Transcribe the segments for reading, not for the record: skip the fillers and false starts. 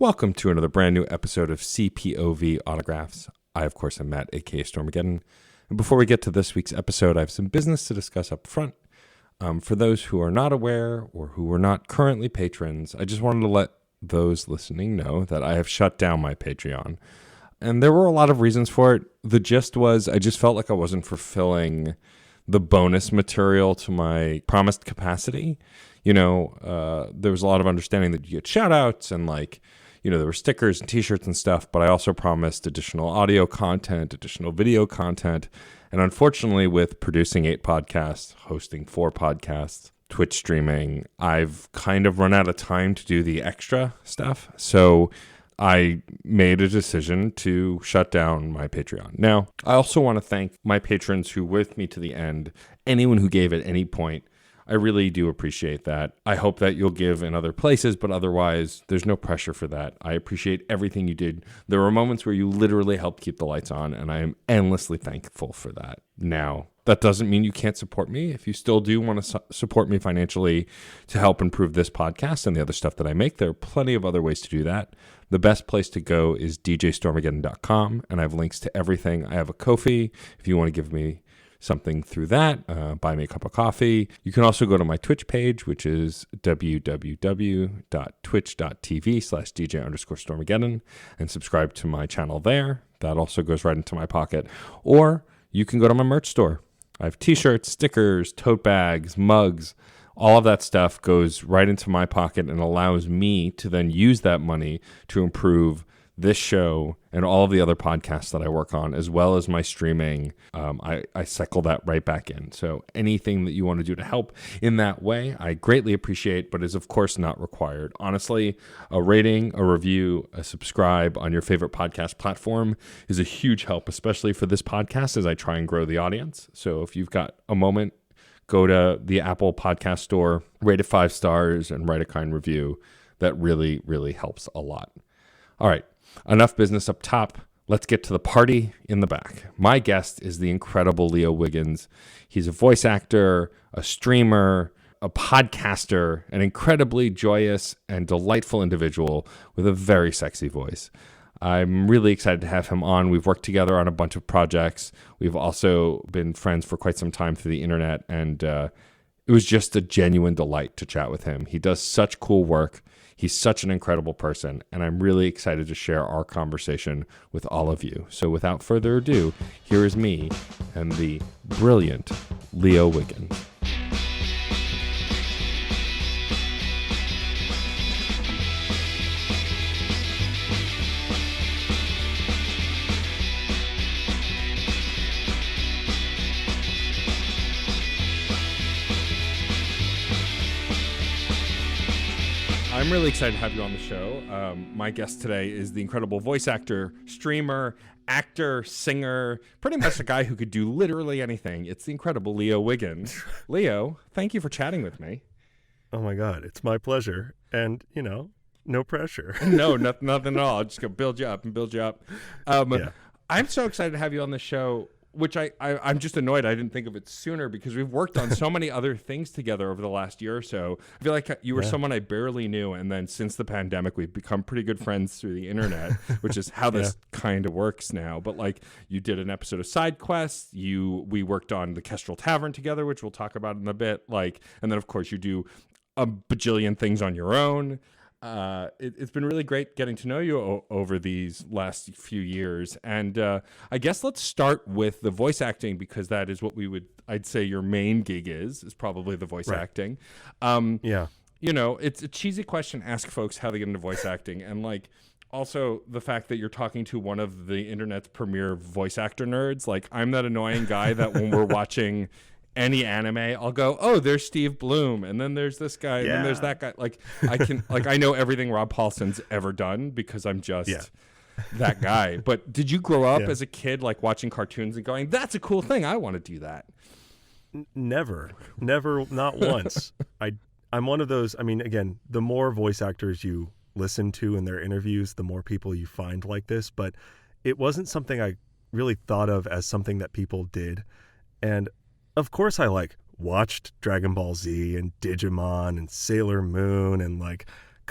Welcome to another brand new episode of CPOV Autographs. I, of course, am Matt, aka Stormageddon. And before we get to this week's episode, I have some business to discuss up front. For those who are not aware or who are not currently patrons, I just wanted to let those listening know that I have shut down my Patreon. And there were a lot of reasons for it. The gist was I just felt like I wasn't fulfilling the bonus material to my promised capacity. There was a lot of understanding that you get shout outs and there were stickers and t-shirts and stuff, but I also promised additional audio content, additional video content. And unfortunately, with producing 8 podcasts, hosting 4 podcasts, Twitch streaming, I've kind of run out of time to do the extra stuff. So I made a decision to shut down my Patreon. Now, I also want to thank my patrons who were with me to the end, anyone who gave at any point. I really do appreciate that. I hope that you'll give in other places, but otherwise, there's no pressure for that. I appreciate everything you did. There were moments where you literally helped keep the lights on, and I am endlessly thankful for that. Now, that doesn't mean you can't support me. If you still do want to support me financially to help improve this podcast and the other stuff that I make, there are plenty of other ways to do that. The best place to go is djstormageddon.com, and I have links to everything. I have a Ko-fi if you want to give me something through that, buy me a cup of coffee. You can also go to my Twitch page, which is www.twitch.tv/DJ_Stormageddon and subscribe to my channel there. That also goes right into my pocket. Or you can go to my merch store. I have t-shirts, stickers, tote bags, mugs. All of that stuff goes right into my pocket and allows me to then use that money to improve this show and all of the other podcasts that I work on, as well as my streaming. I cycle that right back in. So anything that you want to do to help in that way, I greatly appreciate, but is of course not required. Honestly, a rating, a review, a subscribe on your favorite podcast platform is a huge help, especially for this podcast as I try and grow the audience. So if you've got a moment, go to the Apple Podcast Store, rate it 5 stars, and write a kind review. That really, really helps a lot. All right. Enough business up top. Let's get to the party in the back. My guest is the incredible Leo Wiggins. He's a voice actor, a streamer, a podcaster, an incredibly joyous and delightful individual with a very sexy voice. I'm really excited to have him on. We've worked together on a bunch of projects. We've also been friends for quite some time through the internet, and it was just a genuine delight to chat with him. He does such cool work. He's such an incredible person, and I'm really excited to share our conversation with all of you. So without further ado, here is me and the brilliant Leo Wiggins. I'm really excited to have you on the show. My guest today is the incredible voice actor, streamer, actor, singer, pretty much a guy who could do literally anything. It's the incredible Leo Wiggins. Leo, thank you for chatting with me. Oh my God, it's my pleasure. And, no pressure. No, nothing at all. I'll just go build you up and build you up. Yeah. I'm so excited to have you on the show, which I'm just annoyed I didn't think of it sooner because we've worked on so many other things together over the last year or so. I feel like you were someone I barely knew, and then since the pandemic, we've become pretty good friends through the internet, which is how this kind of works now. But you did an episode of Side Quest, we worked on the Kestrel Tavern together, which we'll talk about in a bit. And then of course you do a bajillion things on your own. It's been really great getting to know you over these last few years. And I guess let's start with the voice acting, because that is what I'd say your main gig is probably the voice acting. It's a cheesy question, ask folks how they get into voice acting. And also the fact that you're talking to one of the internet's premier voice actor nerds. I'm that annoying guy that when we're watching any anime, I'll go, oh, there's Steve Bloom, and then there's this guy, and then there's that guy. I know everything Rob Paulson's ever done because I'm just that guy. But did you grow up as a kid watching cartoons and going, that's a cool thing, I want to do that? Never, not once. I'm one of those. I mean, again, the more voice actors you listen to in their interviews, the more people you find like this. But it wasn't something I really thought of as something that people did. And of course I watched Dragon Ball Z and Digimon and Sailor Moon and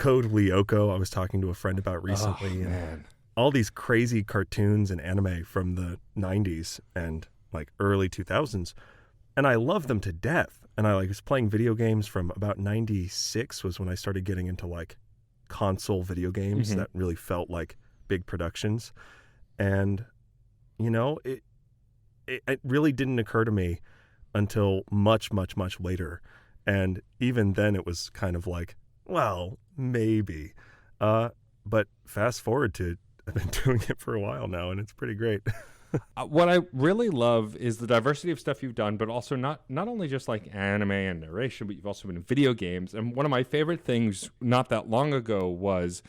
Code Lyoko I was talking to a friend about recently. Oh, man. All these crazy cartoons and anime from the 90s and like early 2000s. And I love them to death. And I was playing video games from about 96 was when I started getting into like console video games that really felt like big productions. And, it really didn't occur to me until much, much, much later. And even then it was kind of like, well, maybe. But fast forward to, I've been doing it for a while now, and it's pretty great. What I really love is the diversity of stuff you've done, but also not only just like anime and narration, but you've also been in video games. And one of my favorite things not that long ago was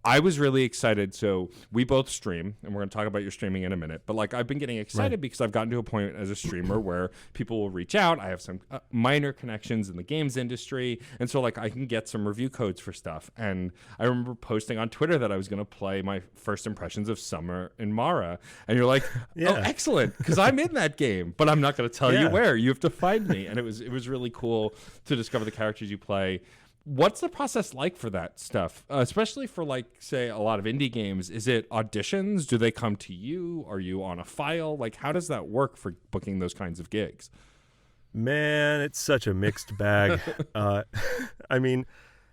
I was really excited. So we both stream, and we're going to talk about your streaming in a minute. But like I've been getting excited because I've gotten to a point as a streamer where people will reach out. I have some minor connections in the games industry, and so like I can get some review codes for stuff. And I remember posting on Twitter that I was going to play my first impressions of Summer in Mara, and you're like, "Oh, excellent!" Because I'm in that game, but I'm not going to tell you where. You have to find me, and it was really cool to discover the characters you play. What's the process like for that stuff, especially for like, say, a lot of indie games? Is it auditions? Do they come to you? Are you on a file? Like, how does that work for booking those kinds of gigs? Man, it's such a mixed bag. I mean,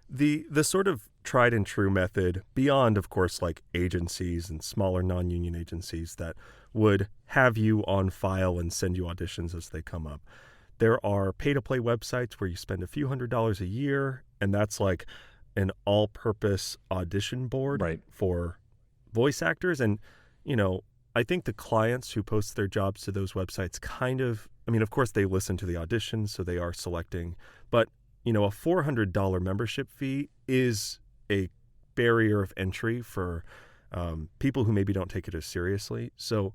the sort of tried and true method, beyond, of course, like agencies and smaller non-union agencies that would have you on file and send you auditions as they come up. There are pay-to-play websites where you spend a few $100s a year, and that's like an all-purpose audition board for voice actors. And, I think the clients who post their jobs to those websites of course they listen to the auditions, so they are selecting. But, a $400 membership fee is a barrier of entry for people who maybe don't take it as seriously. So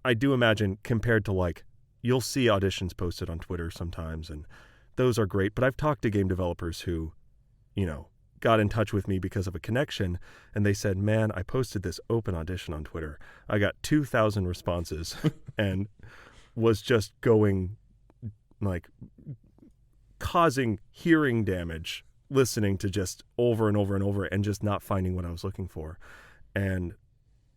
I do imagine compared to like, you'll see auditions posted on Twitter sometimes, and those are great. But I've talked to game developers who, got in touch with me because of a connection, and they said, man, I posted this open audition on Twitter. I got 2,000 responses and was just going, like, causing hearing damage, listening to just over and over and over and just not finding what I was looking for. And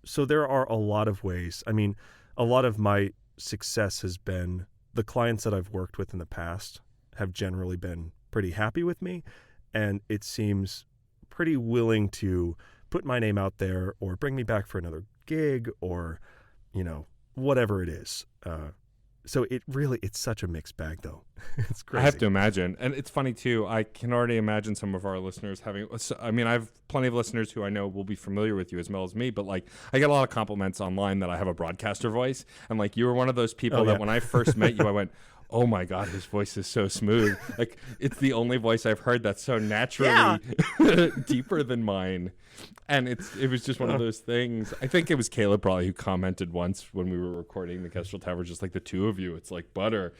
so there are a lot of ways. I mean, a lot of my success has been the clients that I've worked with in the past have generally been pretty happy with me, and it seems pretty willing to put my name out there or bring me back for another gig or, whatever it is. So it's such a mixed bag though. It's crazy. I have to imagine. And it's funny too. I can already imagine some of our listeners I have plenty of listeners who I know will be familiar with you as well as me, but like I get a lot of compliments online that I have a broadcaster voice. And like you were one of those people that when I first met you, I went, oh my God, his voice is so smooth. Like it's the only voice I've heard that's so naturally deeper than mine. And it was just one of those things. I think it was Caleb probably who commented once when we were recording the Kestrel Tavern, just like the two of you, it's like butter.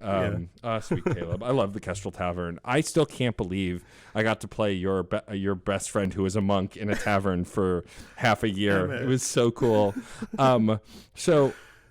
Sweet Caleb. I love the Kestrel Tavern. I still can't believe I got to play your best friend who was a monk in a tavern for half a year. It was so cool.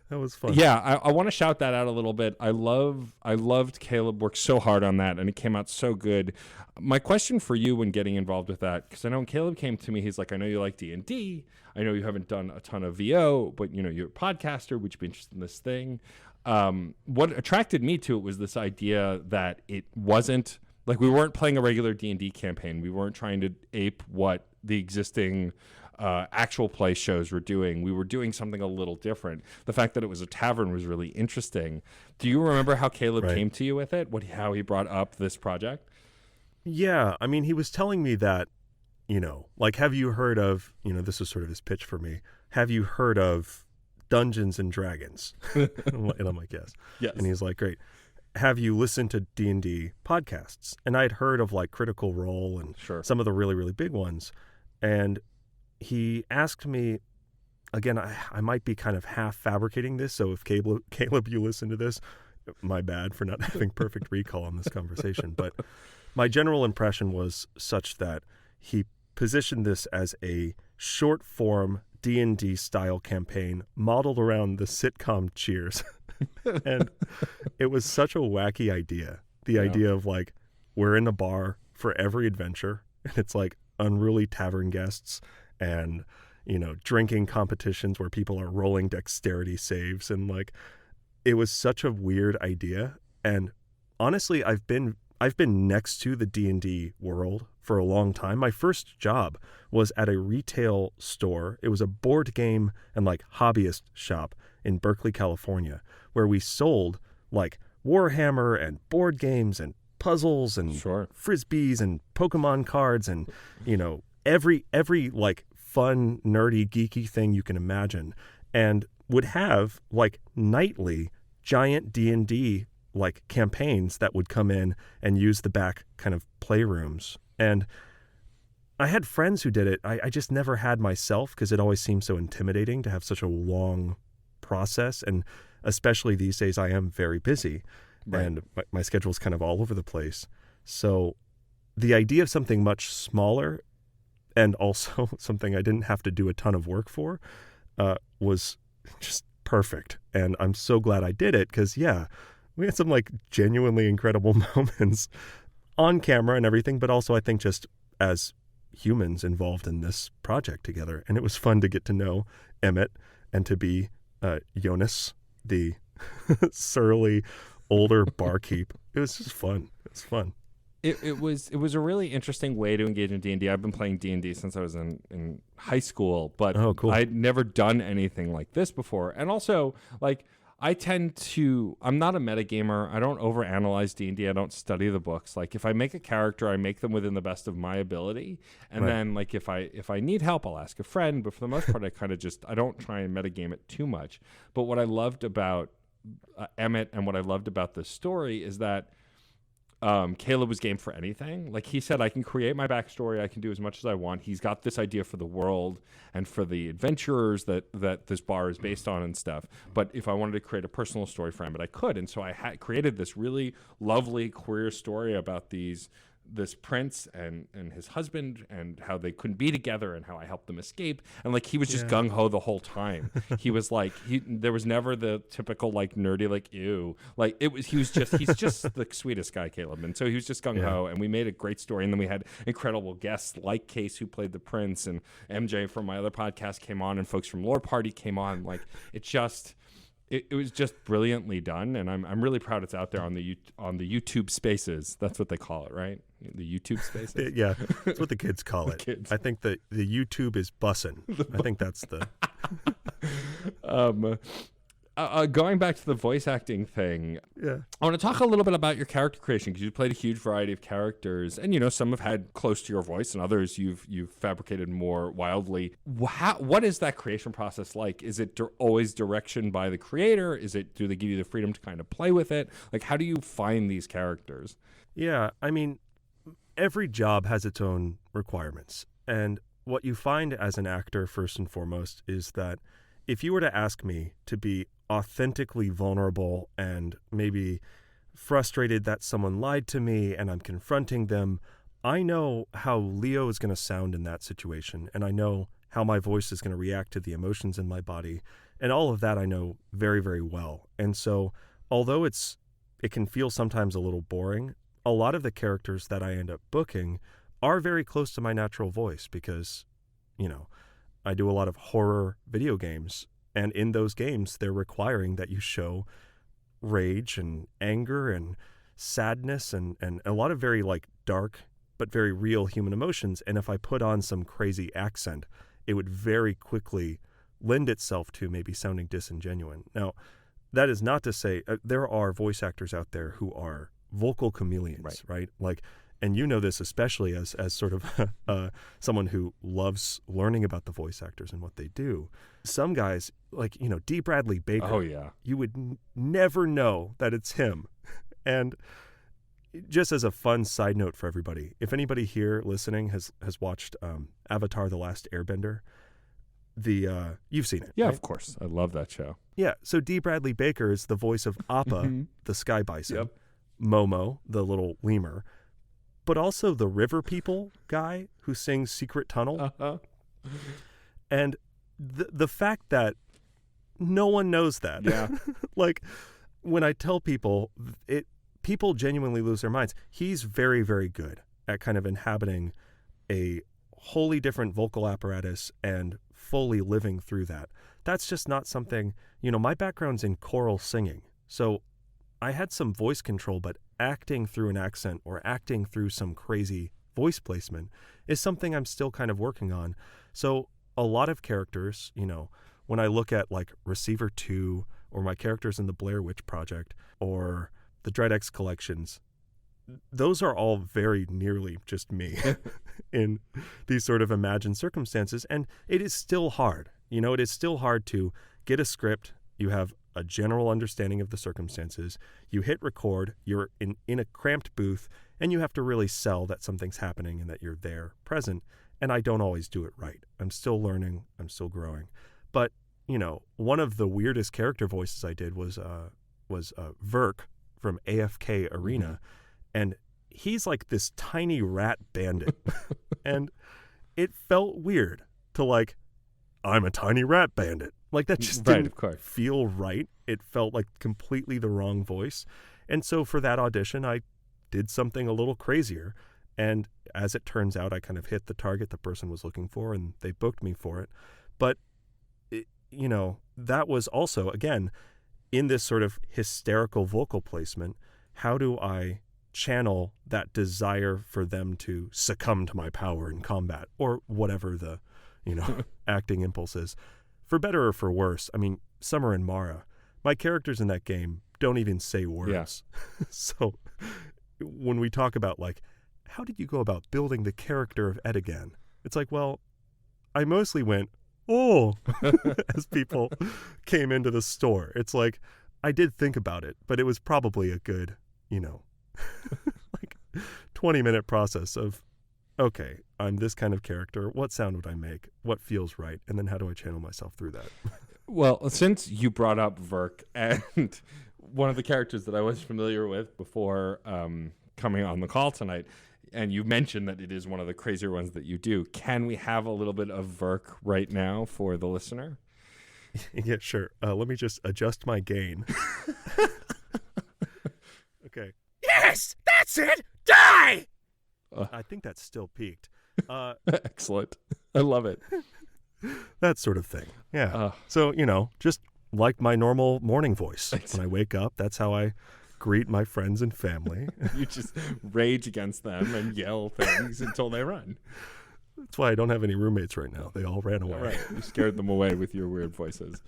That was fun. Yeah, I want to shout that out a little bit. I loved Caleb worked so hard on that, and it came out so good. My question for you when getting involved with that, because I know when Caleb came to me, he's like, I know you like D&D. I know you haven't done a ton of VO, but you're a podcaster. Would you be interested in this thing? What attracted me to it was this idea that it wasn't like we weren't playing a regular D&D campaign. We weren't trying to ape what the existing actual play shows were doing. We were doing something a little different. The fact that it was a tavern was really interesting. Do you remember how Caleb came to you with it? How he brought up this project? Yeah, I mean, he was telling me that, like, have you heard of, this was sort of his pitch for me. Have you heard of Dungeons and Dragons? And I'm like, yes. And he's like, great. Have you listened to D&D podcasts? And I'd heard of like Critical Role and some of the really, really big ones. And he asked me, again, I might be kind of half fabricating this. So if Caleb, you listen to this, my bad for not having perfect recall on this conversation. But my general impression was such that he positioned this as a short form D&D style campaign modeled around the sitcom Cheers. And it was such a wacky idea. The idea of like, we're in a bar for every adventure. and it's like unruly tavern guests and, drinking competitions where people are rolling dexterity saves. And like, it was such a weird idea. And honestly, I've been next to the D&D world for a long time. My first job was at a retail store. It was a board game and like hobbyist shop in Berkeley, California, where we sold like Warhammer and board games and puzzles and frisbees and Pokemon cards and, every like fun, nerdy, geeky thing you can imagine, and would have like nightly giant D&D like campaigns that would come in and use the back kind of playrooms. And I had friends who did it. I just never had myself, because it always seemed so intimidating to have such a long process. And especially these days, I am very busy, and my schedule is kind of all over the place. So the idea of something much smaller and also something I didn't have to do a ton of work for was just perfect. And I'm so glad I did it, because we had some like genuinely incredible moments on camera and everything, but also I think just as humans involved in this project together. And it was fun to get to know Emmett and to be Jonas, the surly older barkeep. It was just fun. It's fun. It was a really interesting way to engage in D&D. I've been playing D&D since I was in high school, but cool. I'd never done anything like this before. And also, like, I'm not a metagamer. I don't overanalyze D&D. I don't study the books. Like, if I make a character, I make them within the best of my ability. And then, like, if I need help, I'll ask a friend. But for the most part, I don't try and metagame it too much. But what I loved about Emmett and what I loved about this story is that Caleb was game for anything. Like he said, I can create my backstory. I can do as much as I want. He's got this idea for the world and for the adventurers that this bar is based on and stuff. But if I wanted to create a personal story for Emmett, I could. And so I created this really lovely queer story about this prince and his husband and how they couldn't be together and how I helped them escape. And like, he was just gung-ho the whole time. He was like, there was never the typical like nerdy, like, ew. Like he's just the sweetest guy, Caleb. And so he was just gung-ho and we made a great story. And then we had incredible guests like Case, who played the prince, and MJ from my other podcast came on, and folks from Lore Party came on. Like it was just brilliantly done, and I'm really proud it's out there on the YouTube Spaces. That's what they call it, right? The YouTube Spaces. Yeah, that's what the kids call it. Kids. I think the YouTube is bussin'. I think that's the. Going back to the voice acting thing, I want to talk a little bit about your character creation, because you played a huge variety of characters, and some have had close to your voice, and others you've fabricated more wildly. What is that creation process like? Is it always direction by the creator? Do they give you the freedom to kind of play with it? Like, how do you find these characters? Yeah, I mean, every job has its own requirements, and what you find as an actor, first and foremost, is that if you were to ask me to be authentically vulnerable and maybe frustrated that someone lied to me and I'm confronting them, I know how Leo is going to sound in that situation, and I know how my voice is going to react to the emotions in my body, and all of that I know very, very well. And so although it can feel sometimes a little boring, a lot of the characters that I end up booking are very close to my natural voice, because I do a lot of horror video games, and in those games, they're requiring that you show rage and anger and sadness and a lot of very like dark but very real human emotions. And if I put on some crazy accent, it would very quickly lend itself to maybe sounding disingenuous. Now, that is not to say there are voice actors out there who are vocal chameleons, right? Like, and this especially as sort of someone who loves learning about the voice actors and what they do. Some guys, like, D. Bradley Baker, you would never know that it's him. And just as a fun side note for everybody, if anybody here listening has watched Avatar: The Last Airbender, you've seen it. Yeah, right? Of course. I love that show. Yeah, so D. Bradley Baker is the voice of Appa, the sky bison, Momo, the little lemur, but also the river people guy who sings Secret Tunnel. And the fact that no one knows that. Yeah. Like, when I tell people, people genuinely lose their minds. He's very, very good at kind of inhabiting a wholly different vocal apparatus and fully living through that. That's just not something, my background's in choral singing. So I had some voice control, but acting through an accent or acting through some crazy voice placement is something I'm still kind of working on. So a lot of characters, when I look at like Receiver 2 or my characters in the Blair Witch Project or the Dread X collections, those are all very nearly just me in these sort of imagined circumstances. And it is still hard. It is still hard to get a script. You have a general understanding of the circumstances. You hit record. You're in a cramped booth, and you have to really sell that something's happening and that you're there to And I don't always do it right. I'm still learning. I'm still growing. But, one of the weirdest character voices I did was Verk from AFK Arena. And he's like this tiny rat bandit. And it felt weird to like, I'm a tiny rat bandit. Like that just didn't feel right. It felt like completely the wrong voice. And so for that audition, I did something a little crazier. And as it turns out, I kind of hit the target the person was looking for, and they booked me for it. But, that was also, again, in this sort of hysterical vocal placement, how do I channel that desire for them to succumb to my power in combat or whatever the, acting impulse is? For better or for worse, I mean, Summer and Mara, my characters in that game don't even say words. Yeah. So when we talk about like, how did you go about building the character of Edigan? It's like, well, I mostly went, oh, as people came into the store. It's like, I did think about it, but it was probably a good, like 20-minute process of, okay, I'm this kind of character. What sound would I make? What feels right? And then how do I channel myself through that? Well, since you brought up Verk, and one of the characters that I was familiar with before coming on the call tonight, and you mentioned that it is one of the crazier ones that you do, can we have a little bit of Verk right now for the listener? Yeah, sure. Let me just adjust my gain. Okay. Yes, that's it. Die! I think that's still peaked. Excellent. I love it. That sort of thing. Yeah. So, just like my normal morning voice. When I wake up, that's how I greet my friends and family. You just rage against them and yell things until they run. That's why I don't have any roommates right now. They all ran away. Right. You scared them away with your weird voices.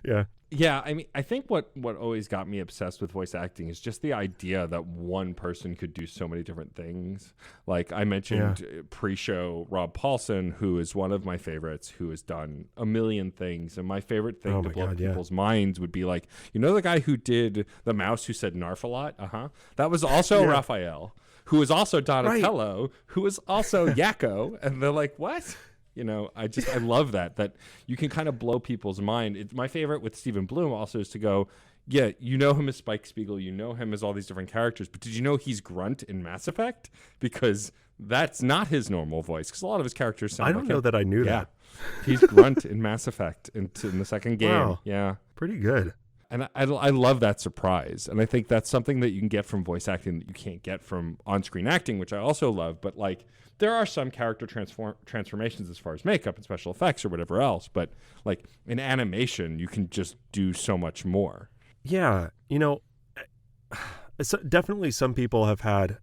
Yeah. Yeah, I mean, I think what always got me obsessed with voice acting is just the idea that one person could do so many different things. Like I mentioned pre-show Rob Paulson, who is one of my favorites, who has done a million things. And my favorite thing to blow people's minds would be like, the guy who did the mouse who said Narf a lot? That was also Raphael, who was also Donatello, who was also Yakko. And they're like, what? I love that you can kind of blow people's mind. It's my favorite with Stephen Bloom also is to go, yeah, you know him as Spike Spiegel, you know him as all these different characters, but did you know he's Grunt in Mass Effect? Because that's not his normal voice, because a lot of his characters sound I don't know that I knew that. He's Grunt in Mass Effect in the second game. Wow. Yeah. Pretty good. And I love that surprise. And I think that's something that you can get from voice acting that you can't get from on-screen acting, which I also love. But like, there are some character transformations as far as makeup and special effects or whatever else. But like in animation, you can just do so much more. Yeah. Definitely some people have had,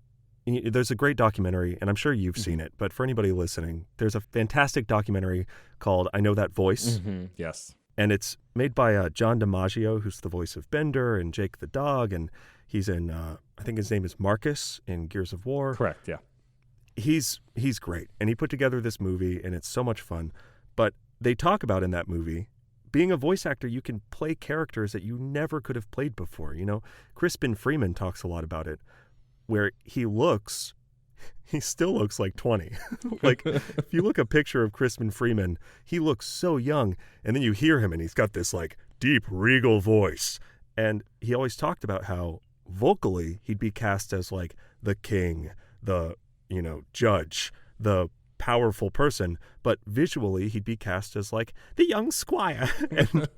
there's a great documentary, and I'm sure you've seen it, but for anybody listening, there's a fantastic documentary called I Know That Voice. Mm-hmm. Yes. And it's made by John DiMaggio, who's the voice of Bender and Jake the dog. And he's in, I think his name is Marcus in Gears of War. Correct, yeah. He's great. And he put together this movie, and it's so much fun. But they talk about in that movie, being a voice actor, you can play characters that you never could have played before. Crispin Freeman talks a lot about it, where he still looks like 20. Like, if you look a picture of Crispin Freeman, he looks so young. And then you hear him, and he's got this, like, deep, regal voice. And he always talked about how vocally he'd be cast as, like, the king, the, judge, the powerful person. But visually, he'd be cast as, like, the young squire. And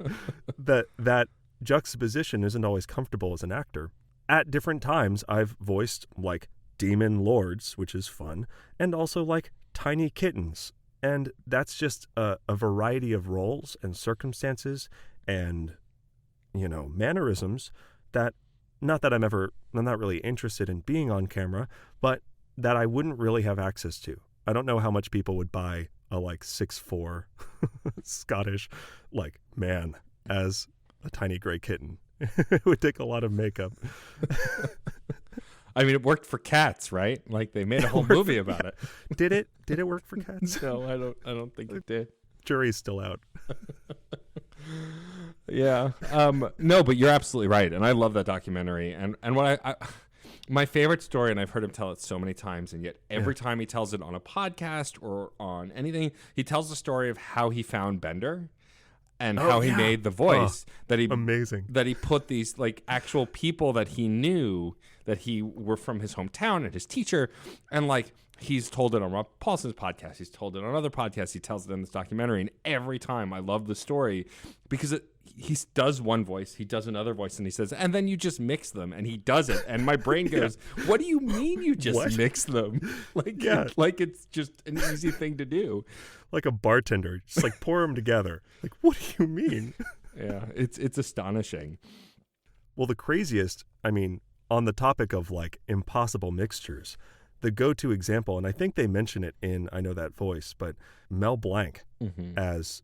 that juxtaposition isn't always comfortable as an actor. At different times, I've voiced, like, demon lords, which is fun, and also like tiny kittens. And that's just a variety of roles and circumstances and, mannerisms that, not that I'm not really interested in being on camera, but that I wouldn't really have access to. I don't know how much people would buy a 6'4" Scottish man as a tiny gray kitten. It would take a lot of makeup. I mean, it worked for Cats, right? They made a whole movie about it. Did it? Did it work for Cats? No, I don't think it did. Jury's still out. Yeah. No, but you're absolutely right, and I love that documentary. And what I my favorite story, and I've heard him tell it so many times, and yet every time he tells it on a podcast or on anything, he tells the story of how he found Bender. And how he made the voice amazing that he put these actual people that he knew that he were from his hometown and his teacher. And he's told it on Rob Paulson's podcast. He's told it on other podcasts. He tells it in this documentary. And every time I love the story because he does one voice, he does another voice, and he says, and then you just mix them. And he does it. And my brain goes, what do you mean you just mix them? It's just an easy thing to do. Like a bartender, just pour them together. What do you mean? Yeah, it's astonishing. Well, the craziest, on the topic of impossible mixtures, the go-to example, and I think they mention it in I Know That Voice, but Mel Blanc as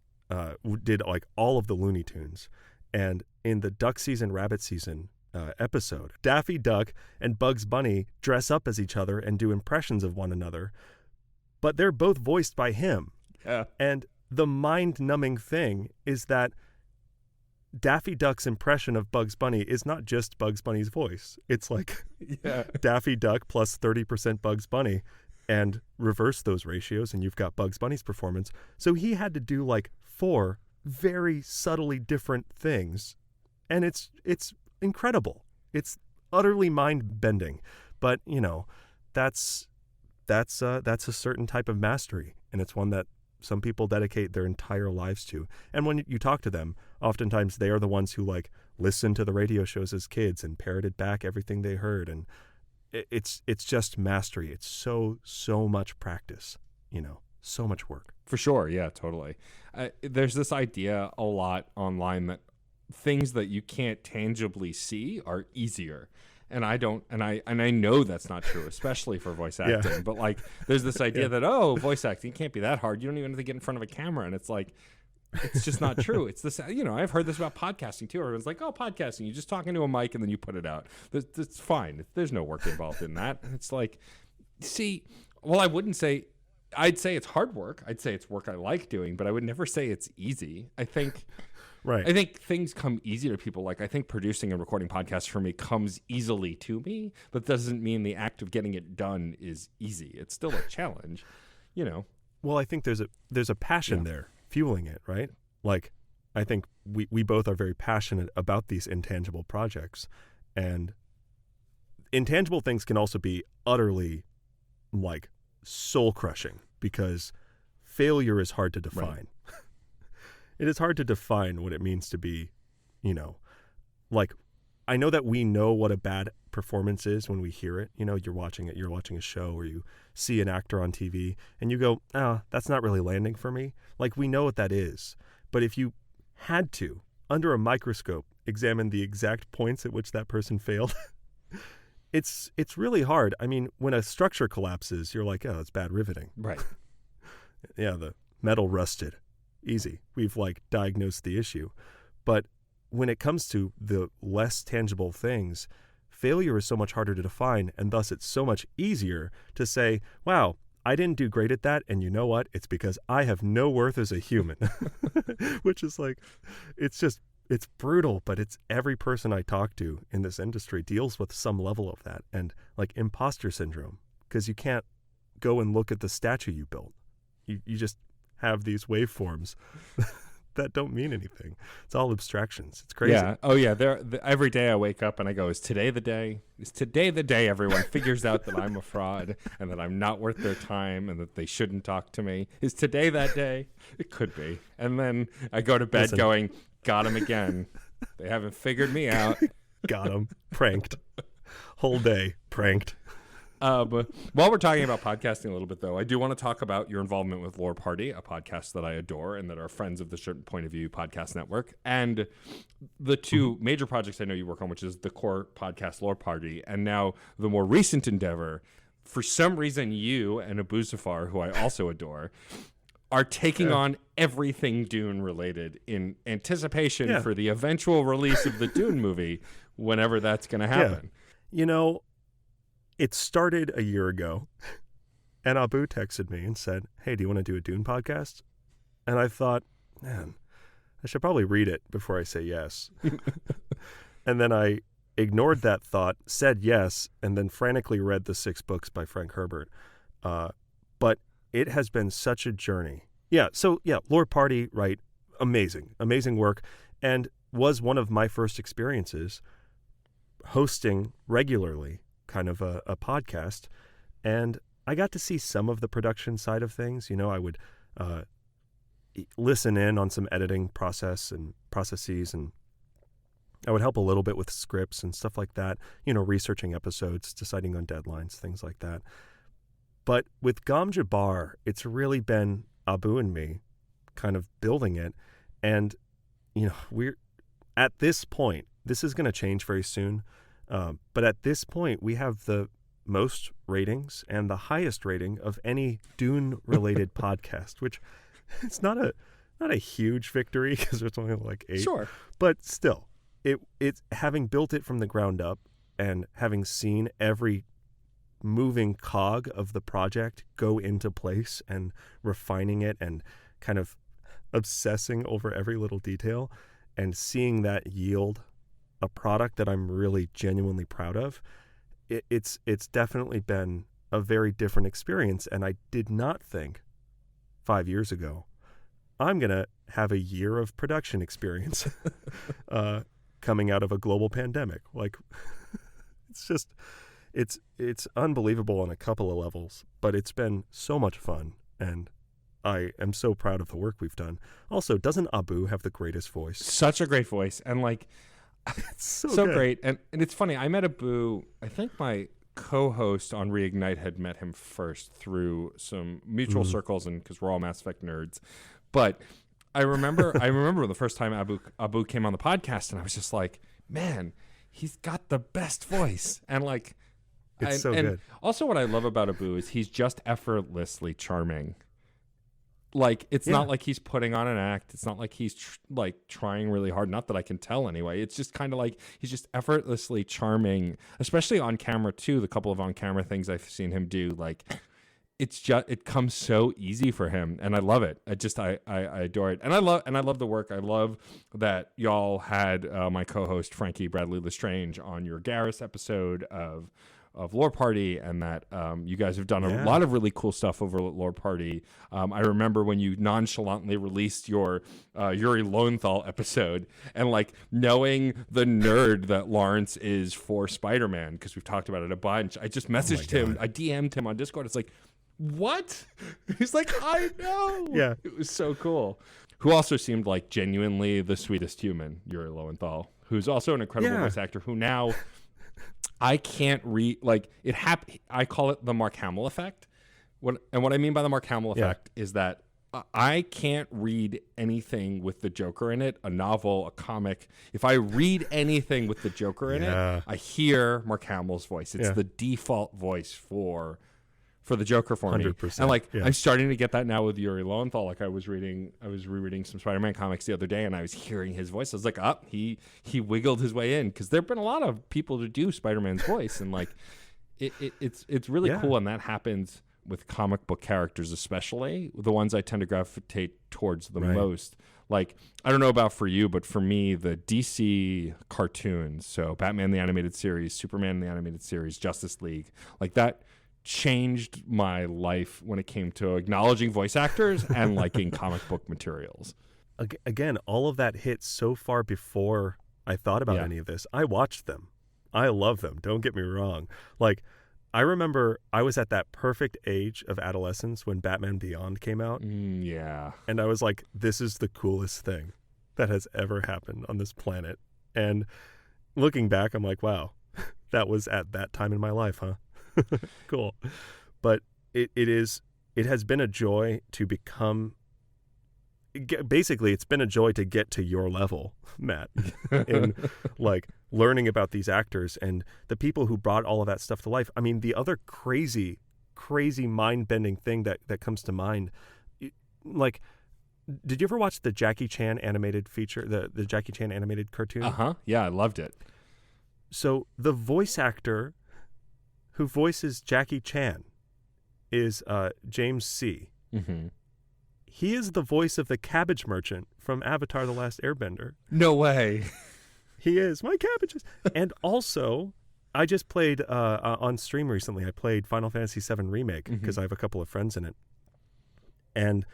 did all of the Looney Tunes. And in the Duck Season, Rabbit Season episode, Daffy Duck and Bugs Bunny dress up as each other and do impressions of one another, but they're both voiced by him. Yeah. And the mind-numbing thing is that Daffy Duck's impression of Bugs Bunny is not just Bugs Bunny's voice. It's Daffy Duck plus 30% Bugs Bunny, and reverse those ratios, and you've got Bugs Bunny's performance. So he had to do 4 very subtly different things, and it's incredible. It's utterly mind-bending, but that's a certain type of mastery, and it's one that some people dedicate their entire lives to. And when you talk to them, oftentimes they are the ones who listened to the radio shows as kids and parroted back everything they heard. And it's just mastery. It's so much practice, so much work. For sure. Yeah, totally. There's this idea a lot online that things that you can't tangibly see are easier. And I know that's not true, especially for voice acting. Yeah. But there's this idea that, voice acting can't be that hard. You don't even have to get in front of a camera. And it's it's just not true. It's this, I've heard this about podcasting too. Everyone's podcasting, you're just talking to a mic and then you put it out. That's fine. There's no work involved in that. And it's I'd say it's hard work. I'd say it's work I like doing, but I would never say it's easy. I think things come easy to people. I think producing and recording podcasts for me comes easily to me, but doesn't mean the act of getting it done is easy. It's still a challenge, Well, I think there's a passion there fueling it, right? I think we both are very passionate about these intangible projects, and intangible things can also be utterly soul crushing because failure is hard to define. Right. It is hard to define what it means to be, I know that we know what a bad performance is when we hear it. You're watching a show or you see an actor on TV and you go, that's not really landing for me. We know what that is. But if you had to, under a microscope, examine the exact points at which that person failed, it's really hard. When a structure collapses, you're it's bad riveting. Right. Yeah, the metal rusted. Easy. We've diagnosed the issue. But when it comes to the less tangible things, failure is so much harder to define, and thus it's so much easier to say, wow, I didn't do great at that, and you know what? It's because I have no worth as a human. Which is it's brutal, but it's every person I talk to in this industry deals with some level of that, and imposter syndrome, because you can't go and look at the statue you built. You just have these waveforms that don't mean anything. It's all abstractions. It's crazy. Yeah. Oh, yeah. Every day I wake up and I go, is today the day? Is today the day everyone figures out that I'm a fraud and that I'm not worth their time and that they shouldn't talk to me? Is today that day? It could be. And then I go to bed going, got him again. They haven't figured me out. Got him. Pranked. Whole day pranked. While we're talking about podcasting a little bit, though, I do want to talk about your involvement with Lore Party, a podcast that I adore and that are friends of the Certain Point of View podcast network, and the two major projects I know you work on, which is the core podcast Lore Party, and now the more recent endeavor. For some reason, you and Abu Zafar, who I also adore, are taking on everything Dune related in anticipation for the eventual release of the Dune movie, whenever that's going to happen. You know, it started a year ago, and Abu texted me and said, "Hey, do you want to do a Dune podcast?" And I thought, man, I should probably read it before I say yes. And then I ignored that thought, said yes, and then frantically read the 6 books by Frank Herbert. But it has been such a journey. Lore Party, right, amazing work, and was one of my first experiences hosting regularly kind of a podcast. And I got to see some of the production side of things. You know, I would listen in on some editing processes, and I would help a little bit with scripts and stuff like that, you know, researching episodes, deciding on deadlines, things like that. But with Gom Jabbar, it's really been Abu and me kind of building it. And, you know, we're at this point, this is going to change very soon. But at this point, we have the most ratings and the highest rating of any Dune-related podcast, which it's not a huge victory because there's only like 8. Sure. But still, it's having built it from the ground up and having seen every moving cog of the project go into place and refining it and kind of obsessing over every little detail and seeing that yield a product that I'm really genuinely proud of, it's definitely been a very different experience. And I did not think 5 years ago I'm going to have a year of production experience coming out of a global pandemic. Like, it's unbelievable on a couple of levels, but it's been so much fun, and I am so proud of the work we've done. Also, doesn't Abu have the greatest voice? Such a great voice, and like, it's so great. And it's funny, I met Abu, I think my co-host on Reignite had met him first through some mutual circles, and because we're all Mass Effect nerds. But I remember the first time Abu came on the podcast, and I was just like, man, he's got the best voice. And like, it's so good. Also, what I love about Abu is he's just effortlessly charming. Like, it's not like he's putting on an act. It's not like he's trying really hard. Not that I can tell anyway. It's just kind of like he's just effortlessly charming, especially on camera too. The couple of on camera things I've seen him do, like, it comes so easy for him, and I love it. I adore it, and I love the work. I love that y'all had my co-host Frankie Bradley Lestrange on your Garrus episode of Lore Party, and that you guys have done a lot of really cool stuff over at Lore Party. I remember when you nonchalantly released your Yuri Lowenthal episode, and like knowing the nerd that Lawrence is for Spider-Man, because we've talked about it a bunch. I just messaged him. I DM'd him on Discord. It's like, what? He's like, I know. Yeah. It was so cool. Who also seemed like genuinely the sweetest human, Yuri Lowenthal, who's also an incredible voice actor who now I can't read, like, I call it the Mark Hamill effect. What I mean by the Mark Hamill effect is that I can't read anything with the Joker in it, a novel, a comic. If I read anything with the Joker in it, I hear Mark Hamill's voice. It's the default voice for the Joker for 100%, me. And like, I'm starting to get that now with Yuri Lowenthal. Like, I was rereading some Spider-Man comics the other day, and I was hearing his voice. I was like, he wiggled his way in, because there've been a lot of people to do Spider-Man's voice, and like, it's really cool. And that happens with comic book characters, especially the ones I tend to gravitate towards the most. Like, I don't know about for you, but for me, the DC cartoons, so Batman the Animated Series, Superman the Animated Series, Justice League, like that changed my life when it came to acknowledging voice actors and liking comic book materials. Again, all of that hit so far before I thought about any of this. I watched them. I love them. Don't get me wrong. Like, I remember I was at that perfect age of adolescence when Batman Beyond came out. And I was like, this is the coolest thing that has ever happened on this planet. And looking back, I'm like, wow, that was at that time in my life, huh? Cool. But it has been a joy to become, basically it's been a joy to get to your level, Matt, in like learning about these actors and the people who brought all of that stuff to life. I mean, the other crazy mind-bending thing that comes to mind, like, did you ever watch the Jackie Chan animated feature, the Jackie Chan animated cartoon? Yeah, I loved it. So the voice actor who voices Jackie Chan is James C. Mm-hmm. He is the voice of the cabbage merchant from Avatar: The Last Airbender. No way. He is. My cabbages. And also, I just played on stream recently, I played Final Fantasy VII Remake because I have a couple of friends in it. And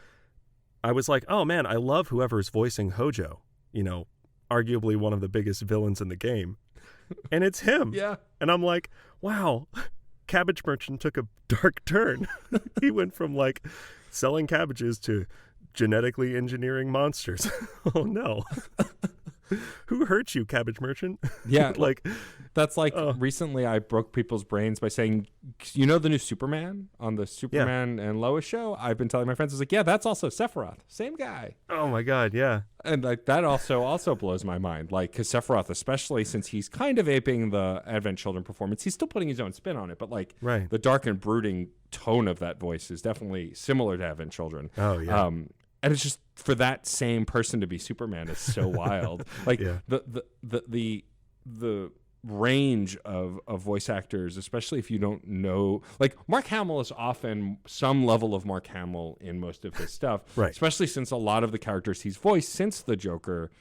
I was like, oh man, I love whoever's voicing Hojo, arguably one of the biggest villains in the game. And it's him. Yeah. And I'm like, wow, Cabbage Merchant took a dark turn. He went from like selling cabbages to genetically engineering monsters. Oh no. Who hurt you, Cabbage Merchant? Yeah. Like, that's like recently I broke people's brains by saying, the new Superman on the Superman and Lois show? I've been telling my friends, I was like, yeah, that's also Sephiroth. Same guy. Oh my God. Yeah. And like that also blows my mind. Like, because Sephiroth, especially since he's kind of aping the Advent Children performance, he's still putting his own spin on it. But like the dark and brooding tone of that voice is definitely similar to Advent Children. Oh yeah. And it's just for that same person to be Superman is so wild. Like the range of voice actors, especially if you don't know, like Mark Hamill is often some level of Mark Hamill in most of his stuff, right? Especially since a lot of the characters he's voiced since the Joker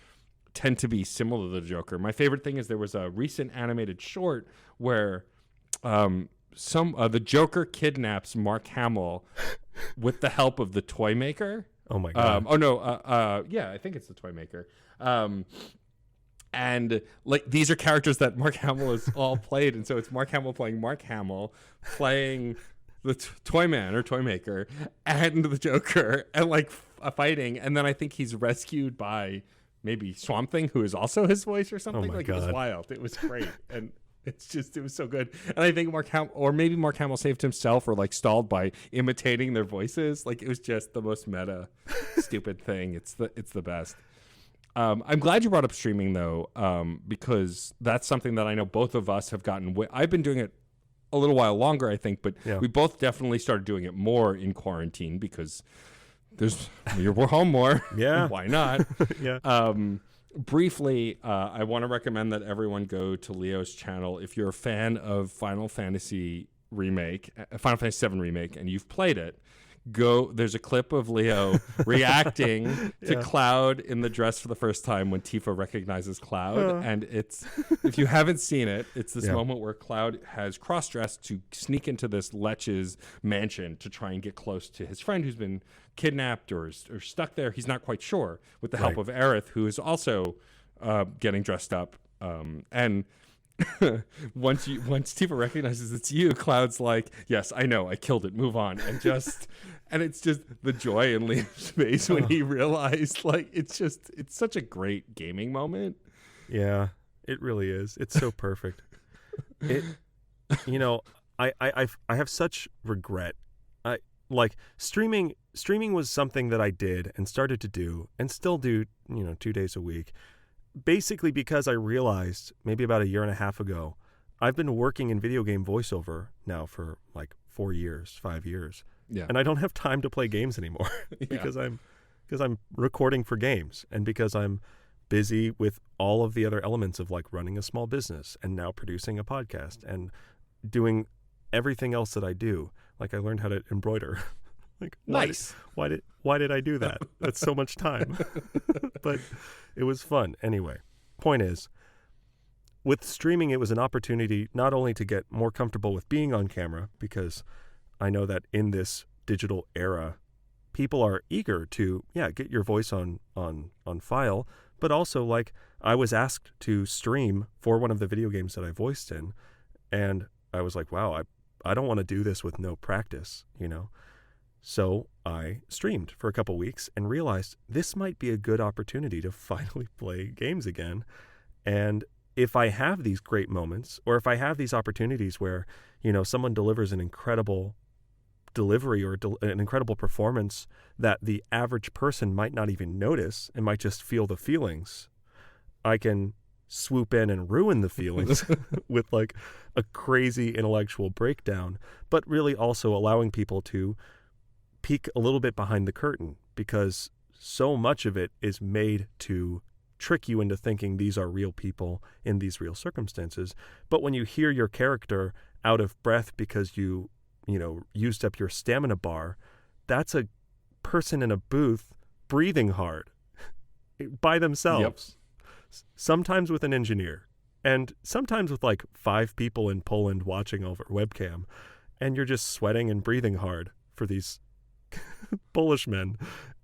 tend to be similar to the Joker. My favorite thing is there was a recent animated short where the Joker kidnaps Mark Hamill with the help of the toy maker. Oh my God. Yeah, I think it's the toy maker. And like these are characters that Mark Hamill has all played, and so it's Mark Hamill playing Mark Hamill, playing the toy man or toy maker, and the Joker, and like fighting. And then I think he's rescued by maybe Swamp Thing, who is also his voice or something. Oh my like God. It was wild. It was great, and it was so good. And I think Mark Hamill saved himself or like stalled by imitating their voices. Like it was just the most meta, stupid thing. It's the best. I'm glad you brought up streaming though, because that's something that I know both of us have gotten. I've been doing it a little while longer, I think, but we both definitely started doing it more in quarantine because we're home more. Yeah. Why not? Yeah. Briefly, I want to recommend that everyone go to Leo's channel. If you're a fan of Final Fantasy VII Remake, and you've played it, there's a clip of Leo reacting to Cloud in the dress for the first time when Tifa recognizes Cloud. And if you haven't seen it, it's this moment where Cloud has cross-dressed to sneak into this Lech's mansion to try and get close to his friend who's been kidnapped or stuck there. He's not quite sure, with the help of Aerith, who is also getting dressed up. And once Tifa recognizes it's you, Cloud's like, yes, I know, I killed it, move on. And it's just the joy in Liam's face when he realized, like, it's such a great gaming moment. Yeah, it really is. It's so perfect. I have such regret. Streaming was something that I did and started to do and still do, 2 days a week. Basically because I realized maybe about a year and a half ago, I've been working in video game voiceover now for like 5 years. Yeah. And I don't have time to play games anymore because I'm recording for games and because I'm busy with all of the other elements of like running a small business and now producing a podcast and doing everything else that I do. Like I learned how to embroider. Like, nice. Why did I do that? That's so much time. But it was fun. Anyway, point is, with streaming, it was an opportunity not only to get more comfortable with being on camera, because I know that in this digital era, people are eager to, get your voice on file, but also like I was asked to stream for one of the video games that I voiced in, and I was like, wow, I don't want to do this with no practice, So I streamed for a couple weeks and realized this might be a good opportunity to finally play games again. And if I have these great moments, or if I have these opportunities where, someone delivers an incredible delivery or an incredible performance that the average person might not even notice and might just feel the feelings, I can swoop in and ruin the feelings with like a crazy intellectual breakdown, but really also allowing people to peek a little bit behind the curtain, because so much of it is made to trick you into thinking these are real people in these real circumstances. But when you hear your character out of breath because you used up your stamina bar, that's a person in a booth breathing hard by themselves. Yep. Sometimes with an engineer, and sometimes with like 5 people in Poland watching over webcam, and you're just sweating and breathing hard for these Polish men.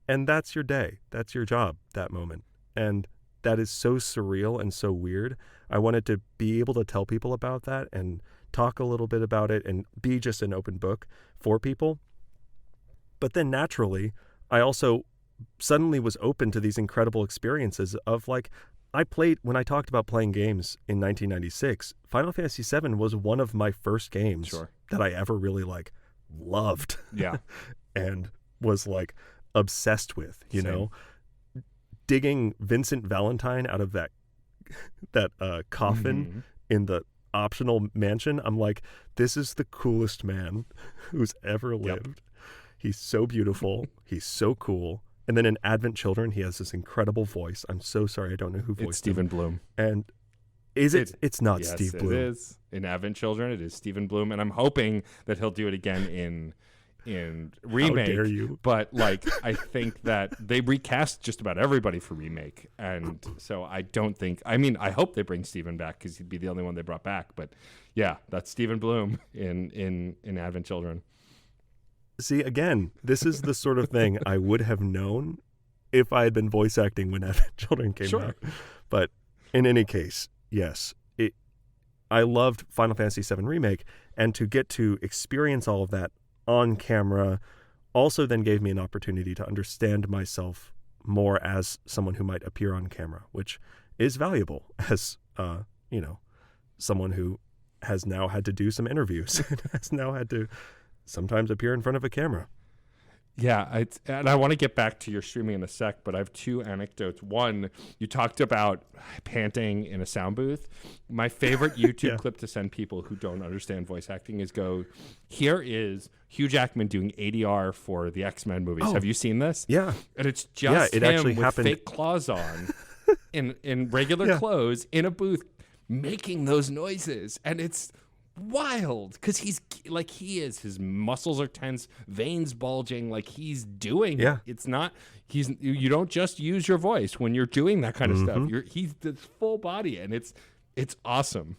And that's your day. That's your job, that moment. And that is so surreal and so weird. I wanted to be able to tell people about that and talk a little bit about it and be just an open book for people. But then naturally, I also suddenly was open to these incredible experiences of like, when I talked about playing games in 1996, Final Fantasy VII was one of my first games that I ever really like loved. Yeah. And was like obsessed with, digging Vincent Valentine out of that coffin in the optional mansion. I'm like, this is the coolest man who's ever lived. Yep. He's so beautiful. He's so cool. And then in Advent Children, he has this incredible voice. I'm so sorry, I don't know who voiced him. It's Stephen Bloom. And is it? It's not Steve Bloom. It is. In Advent Children, it is Stephen Bloom, and I'm hoping that he'll do it again in remake. How dare you? But like, I think that they recast just about everybody for remake, and so I hope they bring Stephen back because he'd be the only one they brought back. But yeah, that's Stephen Bloom in Advent Children. See, again, this is the sort of thing I would have known if I had been voice acting when Advent Children came out. But in any case, yes, I loved Final Fantasy VII Remake, and to get to experience all of that on camera also then gave me an opportunity to understand myself more as someone who might appear on camera, which is valuable as, someone who has now had to do some interviews and has now had to sometimes appear in front of a camera. Yeah, and I want to get back to your streaming in a sec, but I have 2 anecdotes. One, you talked about panting in a sound booth. My favorite YouTube clip to send people who don't understand voice acting is here is Hugh Jackman doing ADR for the X-Men movies. Oh. It Have you seen this? Yeah. And it's just it him actually with happened. fake claws on in regular clothes in a booth making those noises. And it's wild because his muscles are tense, veins bulging, like he's doing it. It's not you don't just use your voice when you're doing that kind of stuff. He's the full body, and it's awesome.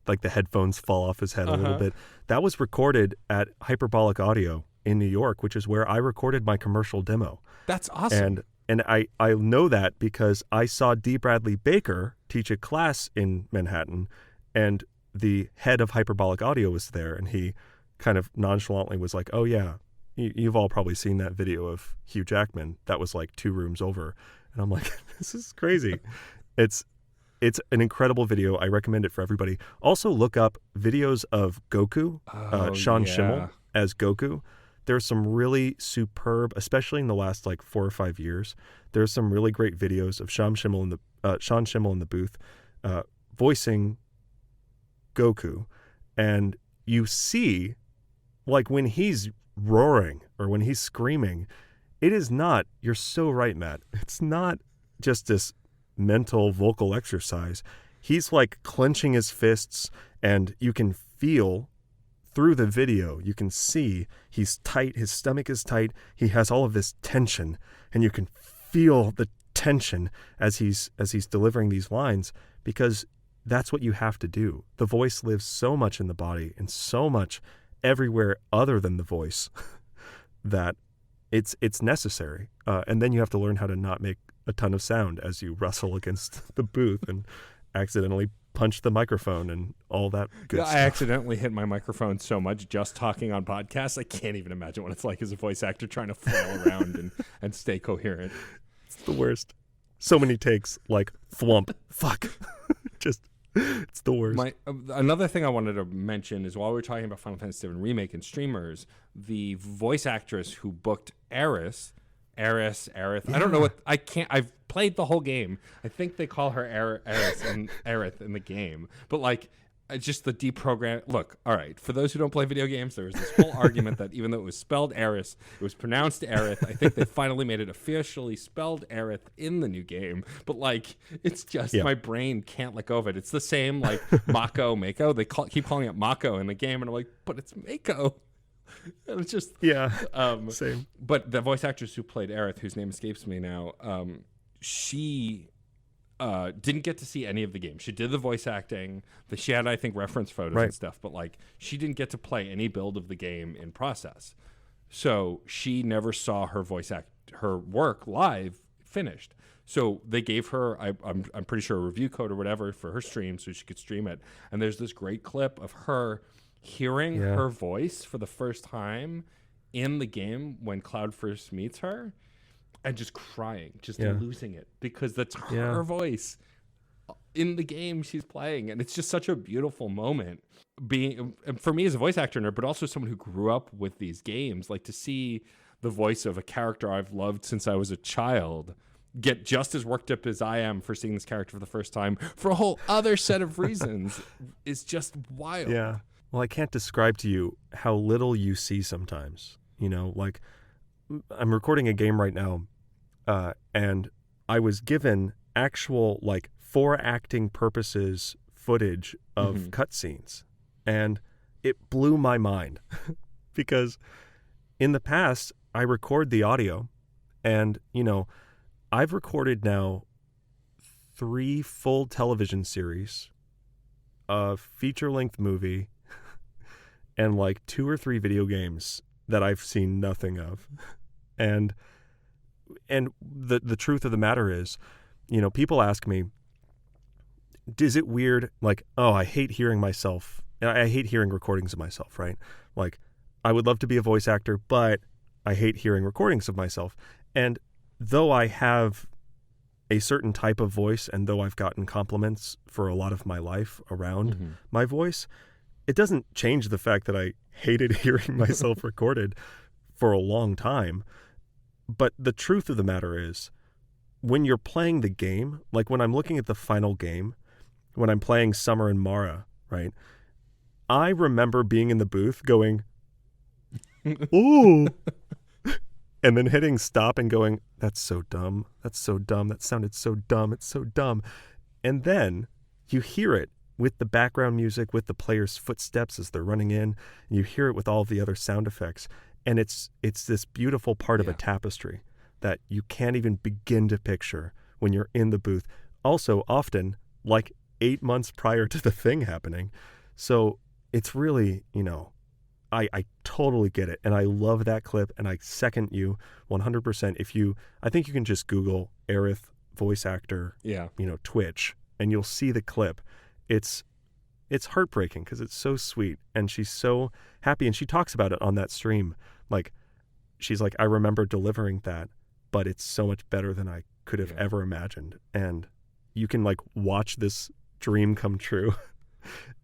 Like the headphones fall off his head a little bit. That was recorded at Hyperbolic Audio in New York, which is where I recorded my commercial demo. That's awesome. And I know that because I saw D. Bradley Baker teach a class in Manhattan, and the head of Hyperbolic Audio was there, and he kind of nonchalantly was like, oh yeah, you've all probably seen that video of Hugh Jackman. That was like 2 rooms over. And I'm like, this is crazy. It's an incredible video. I recommend it for everybody. Also look up videos of Goku, Sean Schimmel as Goku. There's some really superb, especially in the last like 4 or 5 years, there's some really great videos of Sean Schimmel in the booth voicing Goku, and you see, like, when he's roaring or when he's screaming, it is not, you're so right, Matt, it's not just this mental vocal exercise. He's like clenching his fists, and you can feel through the video, you can see he's tight, his stomach is tight, he has all of this tension, and you can feel the tension as he's delivering these lines, because that's what you have to do. The voice lives so much in the body and so much everywhere other than the voice that it's necessary. And then you have to learn how to not make a ton of sound as you wrestle against the booth and accidentally punch the microphone and all that good stuff. I accidentally hit my microphone so much just talking on podcasts. I can't even imagine what it's like as a voice actor trying to flail around and stay coherent. It's the worst. So many takes, like, thwump, fuck, It's the worst. Another thing I wanted to mention is while we were talking about Final Fantasy VII Remake and streamers, the voice actress who booked Aerith. Yeah. I don't know what I've played the whole game. I think they call her Aerith in the game, but like just the deprogram. Look, all right. For those who don't play video games, there was this whole argument that even though it was spelled Aerith, it was pronounced Aerith. I think they finally made it officially spelled Aerith in the new game. But like, it's just my brain can't let go of it. It's the same like Mako. They keep calling it Mako in the game, and I'm like, but it's Mako. And it's just same. But the voice actress who played Aerith, whose name escapes me now, she didn't get to see any of the game. She did the voice acting. She had, I think, reference photos and stuff, but like she didn't get to play any build of the game in process. So she never saw her her work live finished. So they gave her, I'm pretty sure, a review code or whatever for her stream so she could stream it. And there's this great clip of her hearing her voice for the first time in the game when Cloud first meets her. And just crying, just losing it, because that's her voice in the game she's playing. And it's just such a beautiful moment being, for me as a voice actor nerd, but also someone who grew up with these games, like to see the voice of a character I've loved since I was a child get just as worked up as I am for seeing this character for the first time for a whole other set of reasons is just wild. Yeah. Well, I can't describe to you how little you see sometimes, like I'm recording a game right now. And I was given actual, like, for acting purposes footage of cutscenes. And it blew my mind because in the past, I record the audio and, I've recorded now 3 full television series, a feature-length movie, and like 2 or 3 video games that I've seen nothing of. And the truth of the matter is, people ask me, is it weird? Like, oh, I hate hearing myself. I hate hearing recordings of myself, right? Like, I would love to be a voice actor, but I hate hearing recordings of myself. And though I have a certain type of voice, and though I've gotten compliments for a lot of my life around my voice, it doesn't change the fact that I hated hearing myself recorded for a long time. But the truth of the matter is, when you're playing the game, like when I'm looking at the final game, when I'm playing Summer and Mara, right? I remember being in the booth going, ooh, and then hitting stop and going, that's so dumb. That's so dumb. That sounded so dumb. It's so dumb. And then you hear it with the background music, with the player's footsteps as they're running in, and you hear it with all of the other sound effects. And it's this beautiful part of a tapestry that you can't even begin to picture when you're in the booth. Also, often, like 8 months prior to the thing happening. So it's really, I totally get it. And I love that clip. And I second you 100%. I think you can just Google Aerith voice actor, Twitch, and you'll see the clip. It's heartbreaking because it's so sweet and she's so happy, and she talks about it on that stream. Like, she's like, I remember delivering that, but it's so much better than I could have ever imagined. And you can like watch this dream come true.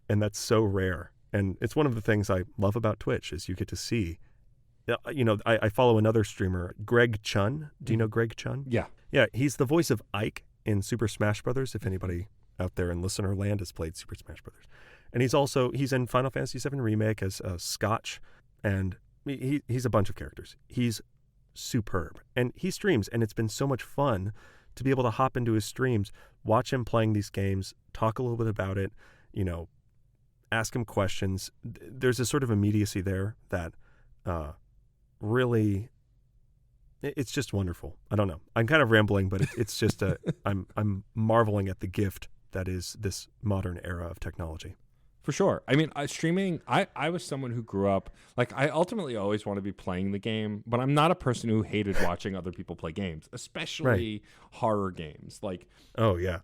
And that's so rare. And it's one of the things I love about Twitch is you get to see, I follow another streamer, Greg Chun. Do you know Greg Chun? Yeah. Yeah. He's the voice of Ike in Super Smash Brothers. If anybody out there in listener land has played Super Smash Brothers. And he's in Final Fantasy VII Remake as Scotch, and he's a bunch of characters. He's superb, and he streams, and it's been so much fun to be able to hop into his streams, watch him playing these games, talk a little bit about it, ask him questions. There's a sort of immediacy there that really, it's just wonderful. I don't know. I'm kind of rambling, but it's just I'm marveling at the gift that is this modern era of technology. For sure. I mean, streaming, I was someone who grew up, like, I ultimately always want to be playing the game, but I'm not a person who hated watching other people play games, especially horror games. Like, oh, yeah.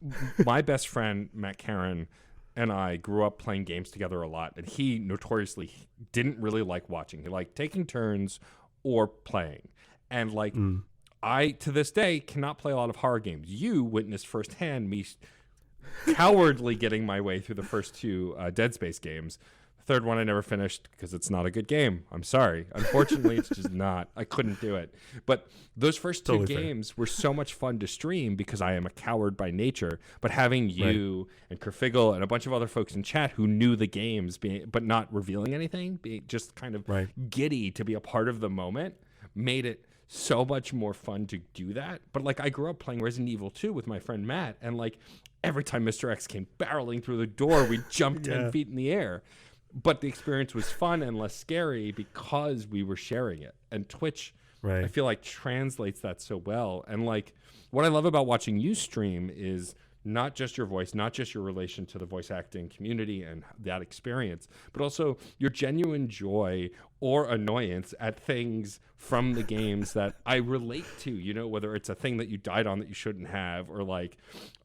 My best friend, Matt Caron, and I grew up playing games together a lot, and he notoriously didn't really like watching. He liked taking turns or playing. And, like, I, to this day, cannot play a lot of horror games. You witnessed firsthand me cowardly getting my way through the first two Dead Space games. The third one I never finished because it's not a good game. I'm sorry. Unfortunately, it's just not. I couldn't do it. But those first two games were so much fun to stream because I am a coward by nature. But having you and Kerfiggle and a bunch of other folks in chat who knew the games, but not revealing anything, being just kind of giddy to be a part of the moment, made it so much more fun to do that. But like I grew up playing Resident Evil 2 with my friend Matt, and like every time Mr. X came barreling through the door, we'd jump 10 feet in the air. But the experience was fun and less scary because we were sharing it. And Twitch, I feel like, translates that so well. And like what I love about watching you stream is not just your voice, not just your relation to the voice acting community and that experience, but also your genuine joy or annoyance at things from the games that I relate to, you know, whether it's a thing that you died on that you shouldn't have, or like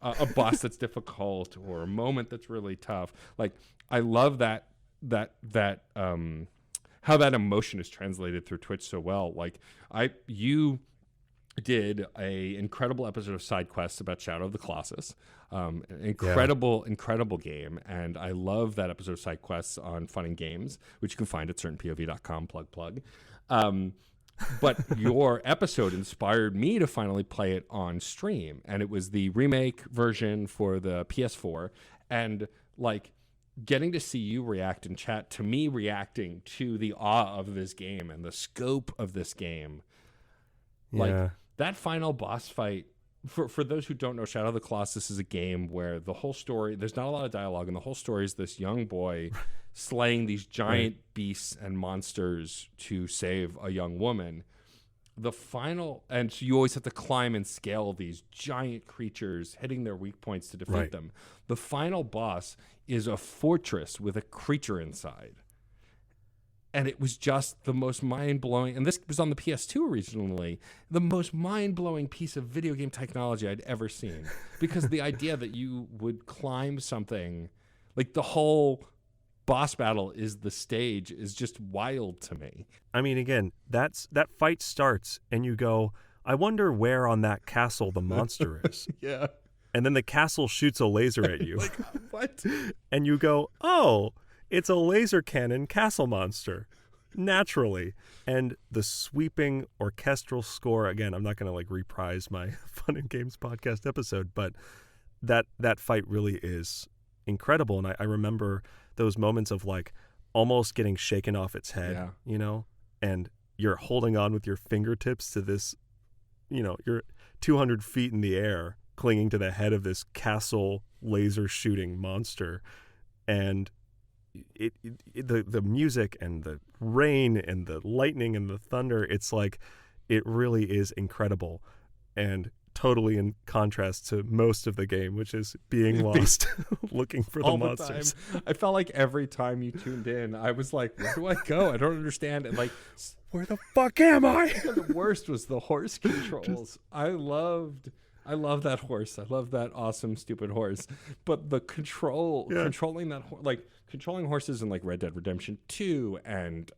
a boss that's difficult, or a moment that's really tough. Like I love that how that emotion is translated through Twitch so well. Like you did a incredible episode of Side Quests about Shadow of the Colossus. An incredible game. And I love that episode of Side Quests on Fun and Games, which you can find at certainpov.com, plug. But your episode inspired me to finally play it on stream. And it was the remake version for the PS4. And like getting to see you react in chat to me reacting to the awe of this game and the scope of this game. Like that final boss fight, for those who don't know, Shadow of the Colossus is a game where the whole story, there's not a lot of dialogue, and the whole story is this young boy slaying these giant beasts and monsters to save a young woman. The final, and so you always have to climb and scale these giant creatures, hitting their weak points to defeat them. The final boss is a fortress with a creature inside. And it was just the most mind-blowing, and this was on the PS2 originally, the most mind-blowing piece of video game technology I'd ever seen. Because the idea that you would climb something, like the whole boss battle is the stage, is just wild to me. I mean, again, that fight starts, and you go, I wonder where on that castle the monster is. And then the castle shoots a laser at you. Like, what? And you go, oh, it's a laser cannon castle monster, naturally. And the sweeping orchestral score, again, I'm not going to like reprise my Fun and Games podcast episode, but that fight really is incredible. And I remember those moments of like almost getting shaken off its head, you know, and you're holding on with your fingertips to this, you know, you're 200 feet in the air, clinging to the head of this castle laser shooting monster. And the music and the rain and the lightning and the thunder, it's like it really is incredible, and totally in contrast to most of the game, which is being lost looking for the monsters. Time. I felt like every time you tuned in, I was like, where do I go? I don't understand. And like, where the fuck am I? The worst was the horse controls. I love that horse. I love that awesome, stupid horse. But the controlling that like controlling horses in like Red Dead Redemption 2 and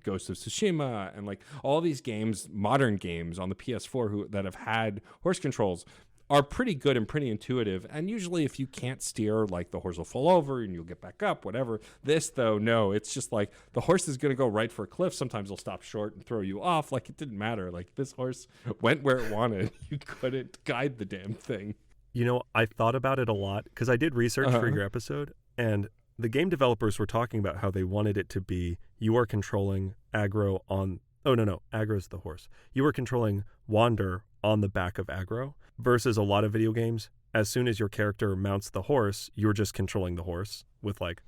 Ghost of Tsushima and like all these games, modern games on the PS4 that have had horse controls are pretty good and pretty intuitive. And usually if you can't steer, like the horse will fall over and you'll get back up, whatever. This though, no, it's just like the horse is going to go right for a cliff. Sometimes it'll stop short and throw you off. Like it didn't matter. Like this horse went where it wanted. You couldn't guide the damn thing. You know, I thought about it a lot because I did research for your episode, and the game developers were talking about how they wanted it to be you are controlling aggro on... Oh, no, aggro's the horse. You are controlling Wander on the back of aggro versus a lot of video games. As soon as your character mounts the horse, you're just controlling the horse with like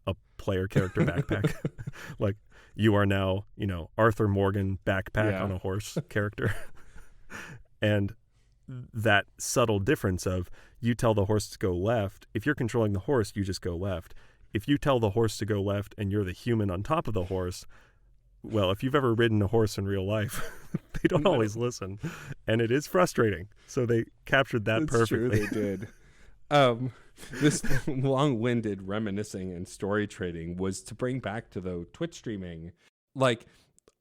a player character backpack. Like you are now, you know, Arthur Morgan backpack on a horse character. And that subtle difference of you tell the horse to go left. If you're controlling the horse, you just go left. If you tell the horse to go left and you're the human on top of the horse, well, if you've ever ridden a horse in real life, they don't always listen, and it is frustrating. So they captured that perfectly. True, they did. This long-winded reminiscing and story trading was to bring back to the Twitch streaming. Like,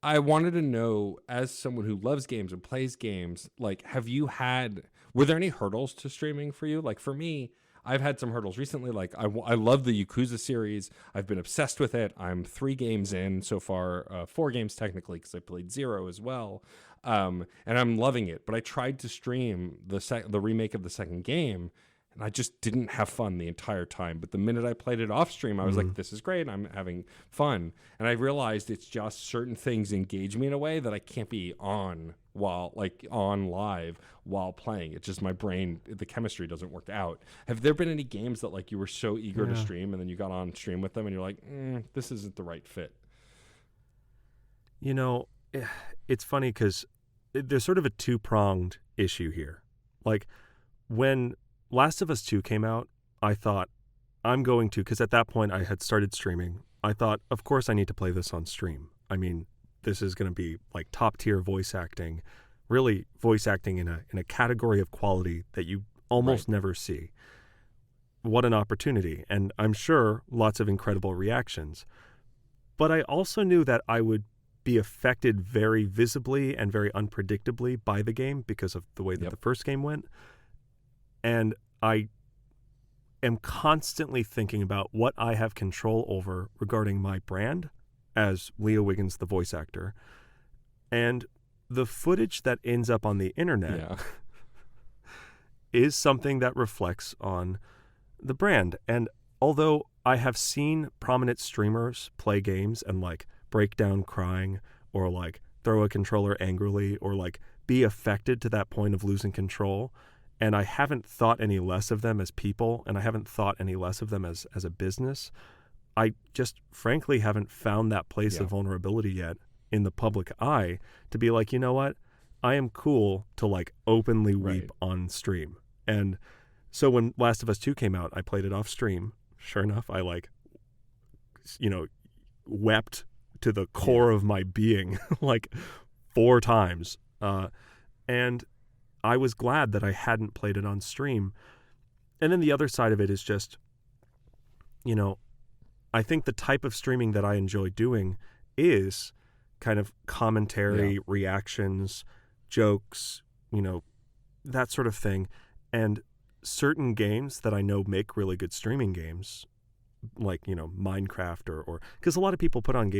I wanted to know, as someone who loves games and plays games, like, were there any hurdles to streaming for you? Like, for me, I've had some hurdles recently. Like I love the Yakuza series. I've been obsessed with it. I'm 3 games in so far, 4 games technically, because I played 0 as well. And I'm loving it. But I tried to stream the remake of the second game, and I just didn't have fun the entire time. But the minute I played it off stream, I was like, this is great. I'm having fun. And I realized it's just certain things engage me in a way that I can't be on live while playing. It's just my brain, the chemistry doesn't work out. Have there been any games that like you were so eager to stream and then you got on stream with them and you're like, this isn't the right fit? You know, it's funny because there's sort of a 2-pronged issue here. Like when Last of Us 2 came out, I thought I'm going to, because at that point I had started streaming. I thought, of course I need to play this on stream. I mean, this is going to be like top tier voice acting, really voice acting in a category of quality that you almost never see. What an opportunity. And I'm sure lots of incredible reactions. But I also knew that I would be affected very visibly and very unpredictably by the game because of the way that the first game went. And I am constantly thinking about what I have control over regarding my brand as Leo Wiggins, the voice actor. And the footage that ends up on the internet is something that reflects on the brand. And although I have seen prominent streamers play games and like break down crying or like throw a controller angrily or like be affected to that point of losing control, and I haven't thought any less of them as people, and I haven't thought any less of them as a business, I just frankly haven't found that place of vulnerability yet in the public eye to be like, you know what? I am cool to like openly weep on stream. And so when Last of Us 2 came out, I played it off stream. Sure enough, I like, wept to the core of my being like 4 times. And I was glad that I hadn't played it on stream. And then the other side of it is just, I think the type of streaming that I enjoy doing is kind of commentary, reactions, jokes, that sort of thing. And certain games that I know make really good streaming games, like, Minecraft or because a lot of people put on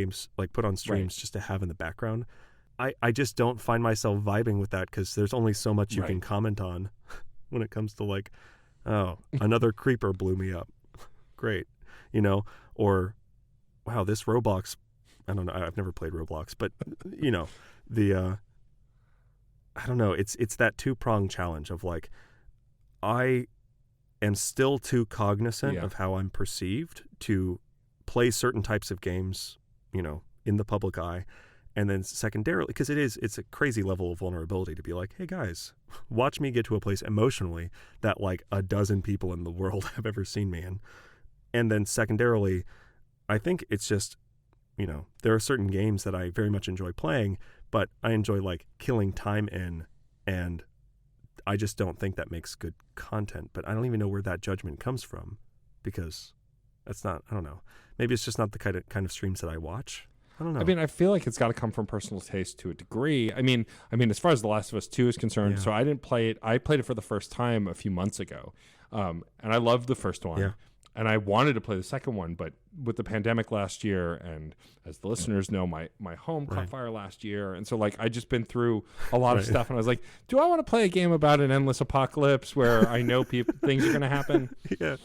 streams just to have in the background. I just don't find myself vibing with that because there's only so much you can comment on when it comes to like, oh, another creeper blew me up. Great. Or wow, this Roblox, I don't know. I've never played Roblox, but I don't know. It's that 2-pronged challenge of like, I am still too cognizant of how I'm perceived to play certain types of games, in the public eye. And then secondarily, because it's a crazy level of vulnerability to be like, hey guys, watch me get to a place emotionally that like a dozen people in the world have ever seen me in. And then secondarily, I think it's just, there are certain games that I very much enjoy playing, but I enjoy like killing time in, and I just don't think that makes good content. But I don't even know where that judgment comes from, because that's not, I don't know. Maybe it's just not the kind of streams that I watch. I don't know. I mean, I feel like it's got to come from personal taste to a degree. I mean, as far as The Last of Us 2 is concerned, so I didn't play it. I played it for the first time a few months ago, and I loved the first one. Yeah. And I wanted to play the second one, but with the pandemic last year, and as the listeners know, my home caught fire last year, and so like I just been through a lot of stuff, and I was like, do I want to play a game about an endless apocalypse where I know things are going to happen? Yeah.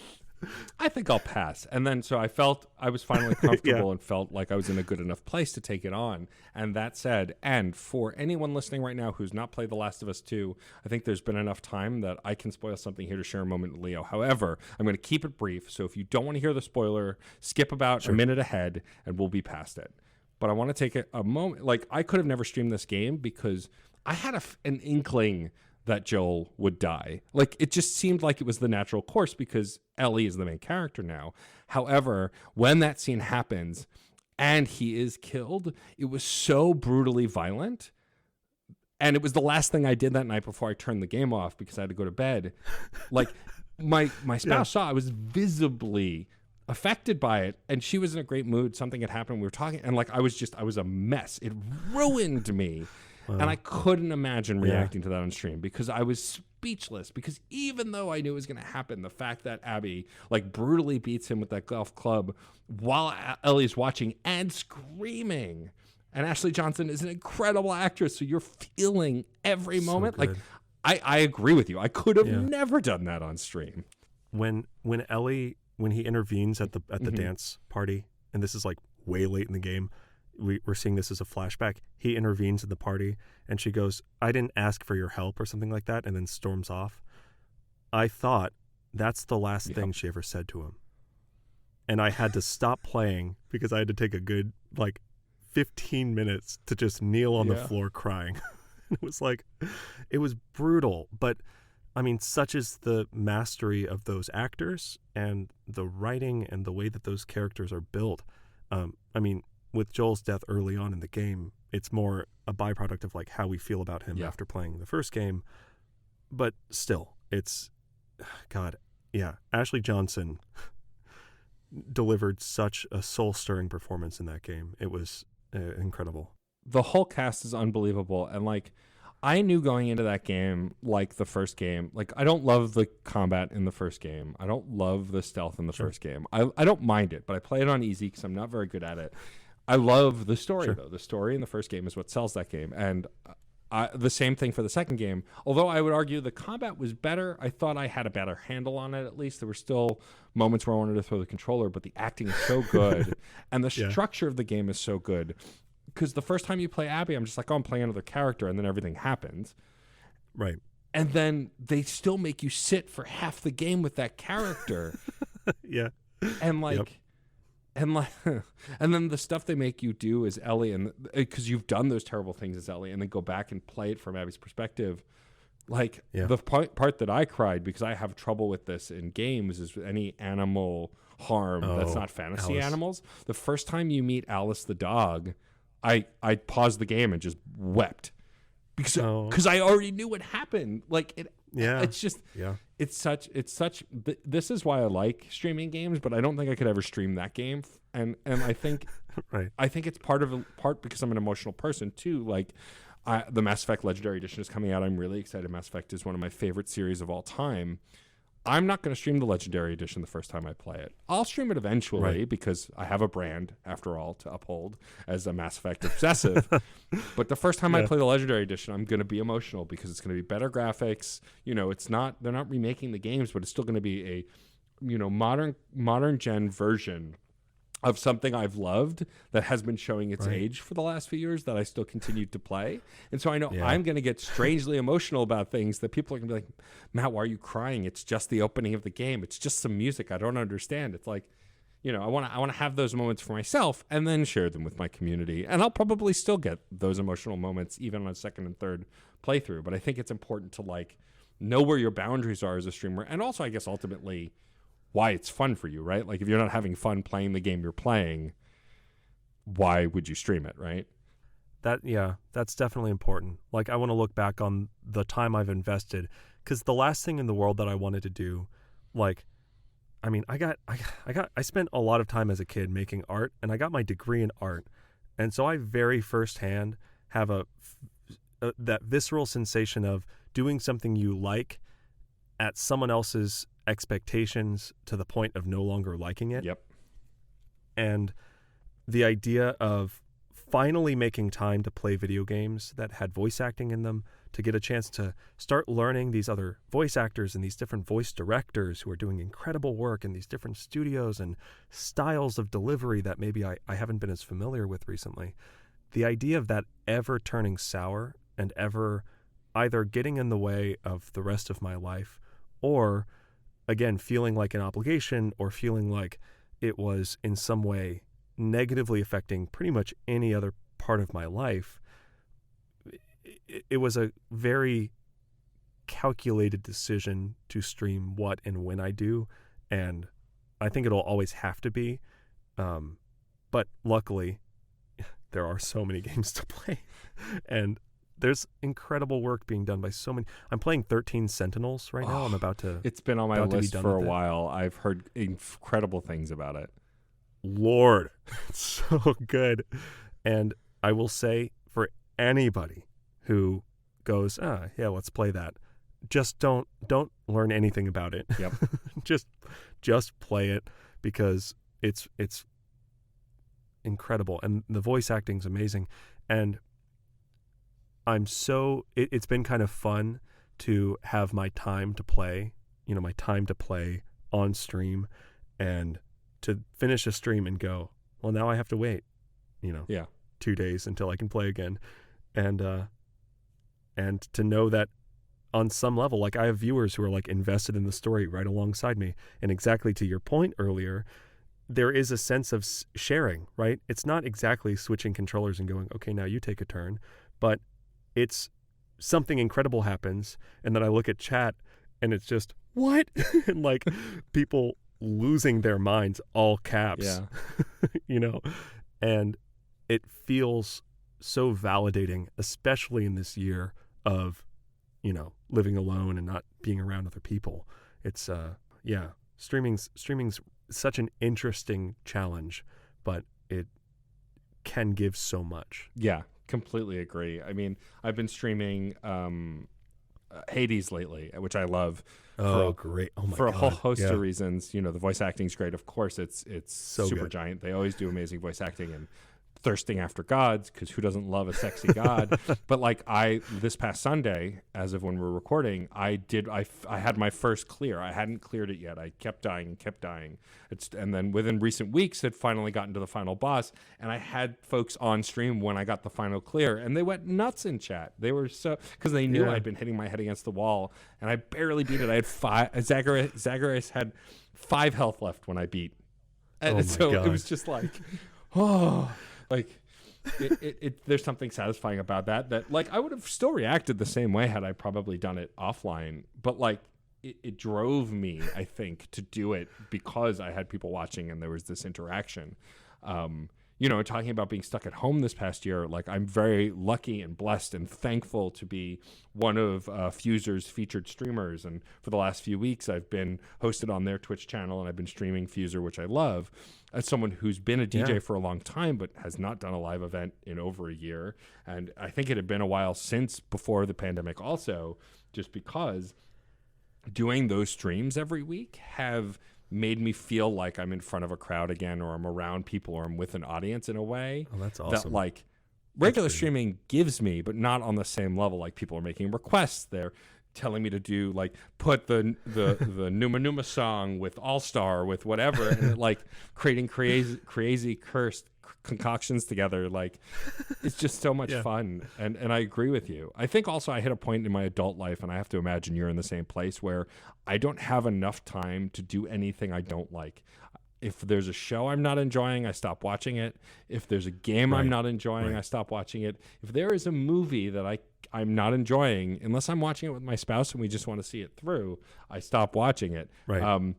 I think I'll pass. And then so I felt I was finally comfortable and felt like I was in a good enough place to take it on. And that said, and for anyone listening right now who's not played The Last of Us 2, I think there's been enough time that I can spoil something here to share a moment with Leo. However, I'm going to keep it brief. So if you don't want to hear the spoiler, skip about a minute ahead and we'll be past it. But I want to take a moment. Like, I could have never streamed this game because I had an inkling that Joel would die. Like, it just seemed like it was the natural course because Ellie is the main character now. However, when that scene happens and he is killed, it was so brutally violent. And it was the last thing I did that night before I turned the game off because I had to go to bed. Like, my spouse saw I was visibly affected by it, and she was in a great mood. Something had happened. We were talking, and like I was a mess. It ruined me. And I couldn't imagine reacting to that on stream because I was speechless. Because even though I knew it was going to happen, the fact that Abby like brutally beats him with that golf club while Ellie's watching and screaming. And Ashley Johnson is an incredible actress, so you're feeling every moment. Like, I agree with you. I could have never done that on stream. When he intervenes at the dance party, and this is like way late in the game, we're seeing this as a flashback. He intervenes in the party, and she goes, "I didn't ask for your help," or something like that, and then storms off. I thought that's the last thing she ever said to him. And I had to stop playing because I had to take a good, 15 minutes to just kneel on the floor crying. It was brutal. But, I mean, such is the mastery of those actors and the writing and the way that those characters are built. I mean, with Joel's death early on in the game, it's more a byproduct of how we feel about him after playing the first game. But still, it's, God, Ashley Johnson delivered such a soul-stirring performance in that game. It was incredible. The whole cast is unbelievable. And I knew going into that game, the first game, I don't love the combat in the first game. I don't love the stealth in the first game. I don't mind it, but I play it on easy because I'm not very good at it. I love the story, though. The story in the first game is what sells that game. And the same thing for the second game. Although I would argue the combat was better, I thought I had a better handle on it, at least. There were still moments where I wanted to throw the controller, but the acting is so good. And the structure of the game is so good. Because the first time you play Abby, I'm just like, oh, I'm playing another character, and then everything happens. Right. And then they still make you sit for half the game with that character. And and then the stuff they make you do as Ellie, and because you've done those terrible things as Ellie, and then go back and play it from Abby's perspective. The part that I cried, because I have trouble with this in games, is any animal harm that's not fantasy animals. The first time you meet Alice the dog, I paused the game and just wept because I already knew what happened. It's just it's such. This is why I like streaming games, but I don't think I could ever stream that game. And I think I think it's part because I'm an emotional person too. The Mass Effect Legendary Edition is coming out. I'm really excited. Mass Effect is one of my favorite series of all time. I'm not going to stream the Legendary Edition the first time I play it. I'll stream it eventually because I have a brand, after all, to uphold as a Mass Effect obsessive. But the first time I play the Legendary Edition, I'm going to be emotional because it's going to be better graphics. They're not remaking the games, but it's still going to be a, modern gen version of something I've loved that has been showing its age for the last few years that I still continue to play. And so I know I'm going to get strangely emotional about things that people are going to be like, Matt, why are you crying? It's just the opening of the game. It's just some music. I don't understand. It's I want to have those moments for myself and then share them with my community. And I'll probably still get those emotional moments even on a second and third playthrough. But I think it's important to know where your boundaries are as a streamer. And also, I guess, ultimately, why it's fun for you, right? If you're not having fun playing the game you're playing, why would you stream it, right? That's definitely important. I want to look back on the time I've invested, because the last thing in the world that I wanted to do, I spent a lot of time as a kid making art, and I got my degree in art, and so I very firsthand have that visceral sensation of doing something you like at someone else's expectations to the point of no longer liking it. Yep. And the idea of finally making time to play video games that had voice acting in them, to get a chance to start learning these other voice actors and these different voice directors who are doing incredible work in these different studios and styles of delivery that maybe I haven't been as familiar with recently. The idea of that ever turning sour and ever either getting in the way of the rest of my life, or again, feeling like an obligation, or feeling like it was in some way negatively affecting pretty much any other part of my life. It was a very calculated decision to stream what and when I do, and I think it'll always have to be. But luckily, there are so many games to play, and there's incredible work being done by so many. I'm playing 13 Sentinels right now. I'm about to. It's been on my list for a while. I've heard incredible things about it. Lord, it's so good. And I will say, for anybody who goes, yeah, let's play that. Just don't learn anything about it. Yep. just play it, because it's incredible, and the voice acting's amazing. And it's been kind of fun to have my time to play, on stream, and to finish a stream and go, well, now I have to wait, 2 days until I can play again. And to know that on some level, like, I have viewers who are like invested in the story right alongside me. And exactly to your point earlier, there is a sense of sharing, right? It's not exactly switching controllers and going, okay, now you take a turn, but it's something incredible happens. And then I look at chat and it's just, what? And like people losing their minds, all caps, and it feels so validating, especially in this year of, living alone and not being around other people. It's, streaming's such an interesting challenge, but it can give so much. Yeah, completely agree. I mean, I've been streaming Hades lately, which I love. Great. Oh my God. For a whole host of reasons. The voice acting's great. Of course, it's so super good. giant. They always do amazing voice acting, and thirsting after gods, because who doesn't love a sexy god? But like this past Sunday, as of when we're recording, I had my first clear. I hadn't cleared it yet. I kept dying. And then within recent weeks had finally gotten to the final boss, and I had folks on stream when I got the final clear, and they went nuts in chat. They were so, because they knew I'd been hitting my head against the wall, and I barely beat it. I had 5. Zagreus had 5 health left when I beat. And God. It was just like, oh. Like, there's something satisfying about that like I would have still reacted the same way had I probably done it offline, but like it drove me, I think, to do it because I had people watching and there was this interaction. Talking about being stuck at home this past year, like I'm very lucky and blessed and thankful to be one of Fuser's featured streamers. And for the last few weeks, I've been hosted on their Twitch channel, and I've been streaming Fuser, which I love. As someone who's been a DJ for a long time, but has not done a live event in over a year. And I think it had been a while since before the pandemic also, just because doing those streams every week have made me feel like I'm in front of a crowd again, or I'm around people, or I'm with an audience in a way. Oh, that's awesome. That like regular streaming gives me, but not on the same level. Like people are making requests. They're telling me to do like put the Numa Numa song with All Star with whatever, and like creating crazy cursed concoctions together. Like it's just so much fun. And I agree with you. I think also I hit a point in my adult life, and I have to imagine you're in the same place, where I don't have enough time to do anything I don't like. If there's a show I'm not enjoying, I stop watching it. If there's a game I'm not enjoying, I stop watching it. If there is a movie that I'm not enjoying, unless I'm watching it with my spouse and we just want to see it through, I stop watching it. Right.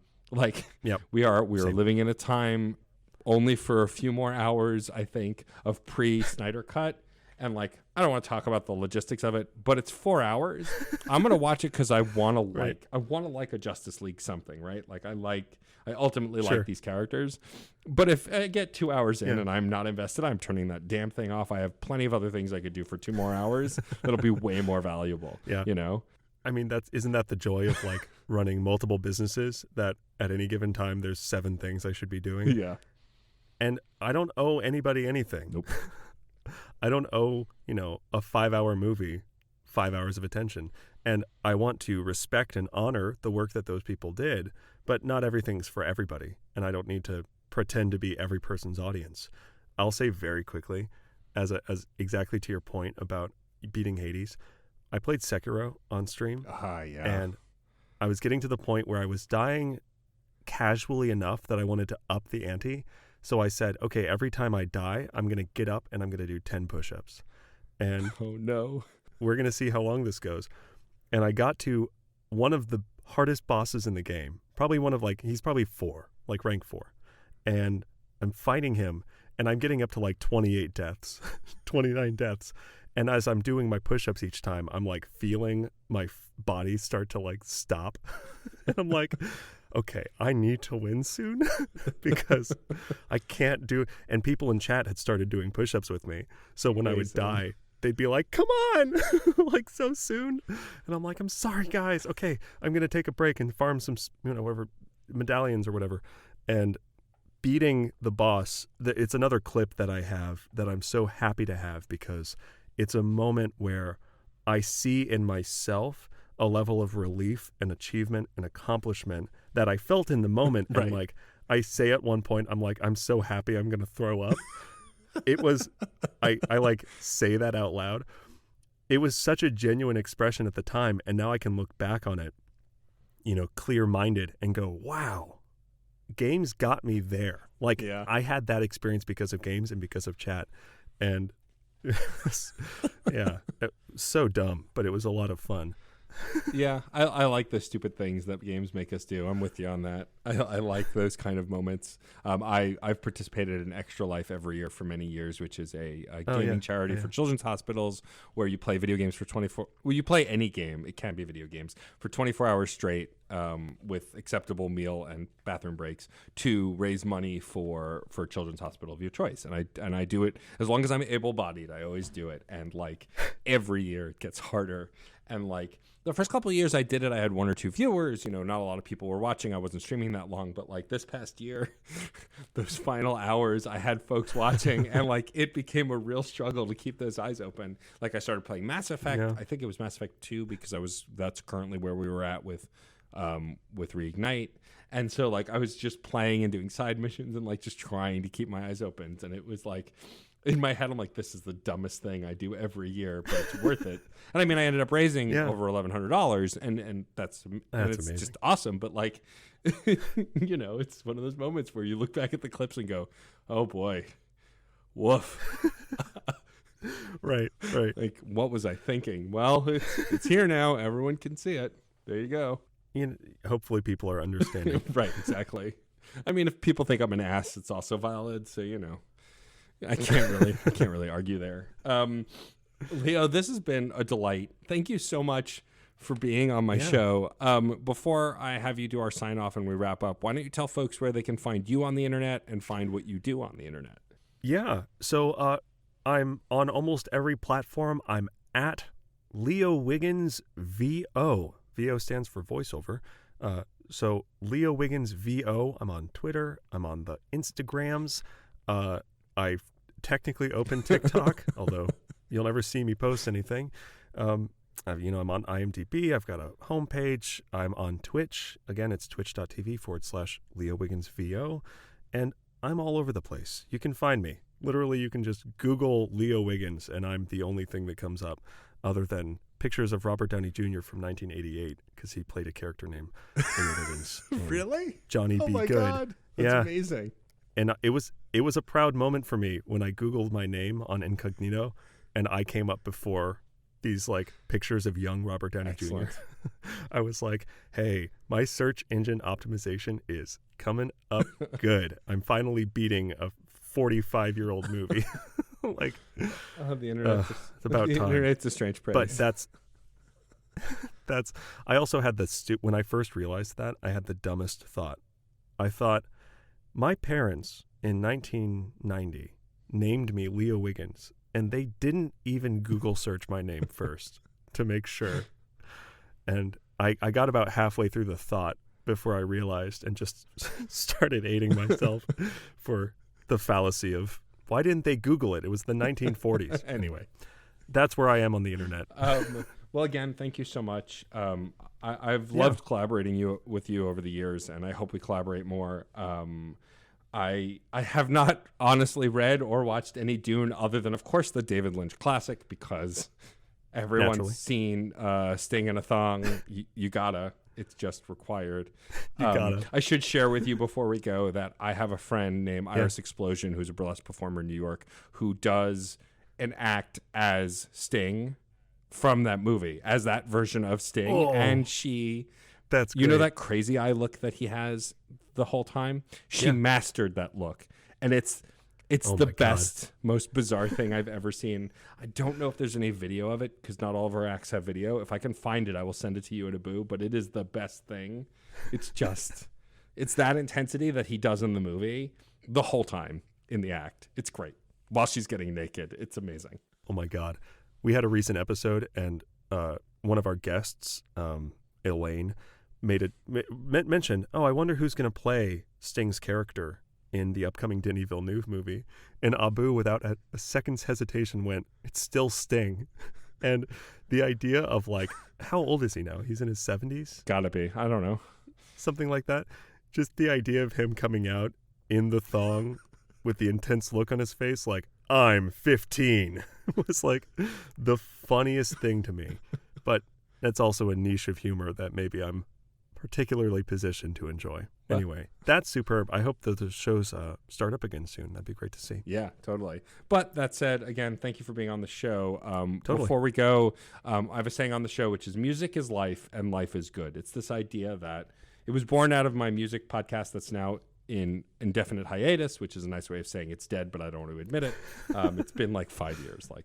We are living in a time only for a few more hours, I think, of pre-Snyder Cut. And like, I don't want to talk about the logistics of it, but it's 4 hours. I'm going to watch it because I want to like a Justice League something, right? Like I ultimately like these characters. But if I get 2 hours in and I'm not invested, I'm turning that damn thing off. I have plenty of other things I could do for 2 more hours that'll be way more valuable. Yeah. I mean, isn't that the joy of like running multiple businesses, that at any given time there's 7 things I should be doing? Yeah. And I don't owe anybody anything. Nope. I don't owe, a 5-hour movie 5 hours of attention. And I want to respect and honor the work that those people did, but not everything's for everybody. And I don't need to pretend to be every person's audience. I'll say very quickly, as exactly to your point about beating Hades, I played Sekiro on stream. And I was getting to the point where I was dying casually enough that I wanted to up the ante. So I said, okay, every time I die, I'm going to get up and I'm going to do 10 push-ups. And oh no, we're going to see how long this goes. And I got to one of the hardest bosses in the game, probably one of he's probably 4, like rank 4. And I'm fighting him and I'm getting up to like 28 deaths, 29 deaths. And as I'm doing my push-ups each time, I'm like feeling my body start to like stop. And I'm like, okay, I need to win soon because I can't do. And people in chat had started doing push-ups with me. So when I would die, they'd be like, come on, like so soon. And I'm like, I'm sorry, guys. Okay, I'm going to take a break and farm some, whatever, medallions or whatever. And beating the boss, it's another clip that I have that I'm so happy to have, because it's a moment where I see in myself a level of relief and achievement and accomplishment that I felt in the moment. Right. And like, I say at one point, I'm like, I'm so happy I'm going to throw up. It was, I like say that out loud. It was such a genuine expression at the time. And now I can look back on it, clear-minded and go, wow, games got me there. Like, Yeah. I had that experience because of games and because of chat. And yeah, so dumb, but it was a lot of fun. Yeah, I like the stupid things that games make us do. I'm with you on that. I like those kind of moments. I've participated in Extra Life every year for many years, which is a gaming charity for children's hospitals, where you play video games for 24. Well, you play any game. It can be video games for 24 hours straight, with acceptable meal and bathroom breaks, to raise money for Children's Hospital of your choice. And I do it as long as I'm able-bodied. I always do it. And like every year it gets harder. And like the first couple of years I did it, I had 1 or 2 viewers. Not a lot of people were watching. I wasn't streaming that long. But like this past year, those final hours, I had folks watching, and like it became a real struggle to keep those eyes open. Like I started playing Mass Effect. Yeah. I think it was Mass Effect 2, because that's currently where we were at with Reignite. And so like I was just playing and doing side missions and like just trying to keep my eyes open. And it was like, in my head, I'm like, this is the dumbest thing I do every year, but it's worth it. And I mean, I ended up raising over $1,100, and it's amazing. Just awesome. But like, it's one of those moments where you look back at the clips and go, oh boy, woof. Right. Like, what was I thinking? Well, it's here now. Everyone can see it. There you go. Hopefully people are understanding. Right, exactly. I mean, if people think I'm an ass, it's also valid. So, I can't really argue there. Leo, this has been a delight. Thank you so much for being on my show. Before I have you do our sign off and we wrap up, why don't you tell folks where they can find you on the internet and find what you do on the internet? Yeah. So I'm on almost every platform. I'm at Leo Wiggins VO. VO stands for voiceover. So Leo Wiggins VO. I'm on Twitter. I'm on the Instagrams. I've technically opened TikTok, although you'll never see me post anything. I'm on IMDb. I've got a homepage. I'm on Twitch. Again, it's twitch.tv/Leo Wiggins VO. And I'm all over the place. You can find me. Literally, you can just Google Leo Wiggins, and I'm the only thing that comes up, other than pictures of Robert Downey Jr. from 1988, because he played a character named Leo Wiggins. Really? Johnny B. Good. God. That's amazing. And it was a proud moment for me when I Googled my name on incognito, and I came up before these like pictures of young Robert Downey Jr. I was like, hey, my search engine optimization is coming up good. I'm finally beating a 45-year-old movie. Like, the internet. It's about time. The internet's a strange place. But that's. I also had when I first realized that, I had the dumbest thought. I thought, my parents in 1990 named me Leo Wiggins, and they didn't even Google search my name first to make sure. And I got about halfway through the thought before I realized, and just started hating myself for the fallacy of, why didn't they Google it? It was the 1940s. Anyway, that's where I am on the internet. Well, again, thank you so much. I've loved collaborating with you over the years, and I hope we collaborate more. I have not honestly read or watched any Dune other than, of course, the David Lynch classic, because everyone's seen Sting in a thong. You gotta. It's just required. You gotta. I should share with you before we go that I have a friend named Iris Explosion, who's a burlesque performer in New York, who does an act as Sting from that movie, as that version of Sting. Oh, and she, that's great. You know that crazy eye look that he has the whole time? She mastered that look. And it's the best, most bizarre thing I've ever seen. I don't know if there's any video of it, because not all of our acts have video. If I can find it, I will send it to you in a boo, but it is the best thing. It's just, it's that intensity that he does in the movie the whole time in the act. It's great. While she's getting naked. It's amazing. Oh my God. we had a recent episode, and one of our guests, Elaine, mentioned, I wonder who's going to play Sting's character in the upcoming Denis Villeneuve movie. And Abu, without a second's hesitation, went, it's still Sting. And the idea of, like, how old is he now? He's in his 70s? Gotta be. I don't know. Something like that. Just the idea of him coming out in the thong with the intense look on his face, like, I'm 15, was like the funniest thing to me. But that's also a niche of humor that maybe I'm particularly positioned to enjoy. Anyway, that's superb. I hope that the shows start up again soon. That'd be great to see. Yeah, totally. But that said, again, thank you for being on the show. Totally. Before we go, I have a saying on the show, which is music is life and life is good. It's this idea that it was born out of my music podcast that's now in indefinite hiatus, which is a nice way of saying it's dead, but I don't want to admit it. It's been like 5 years. Like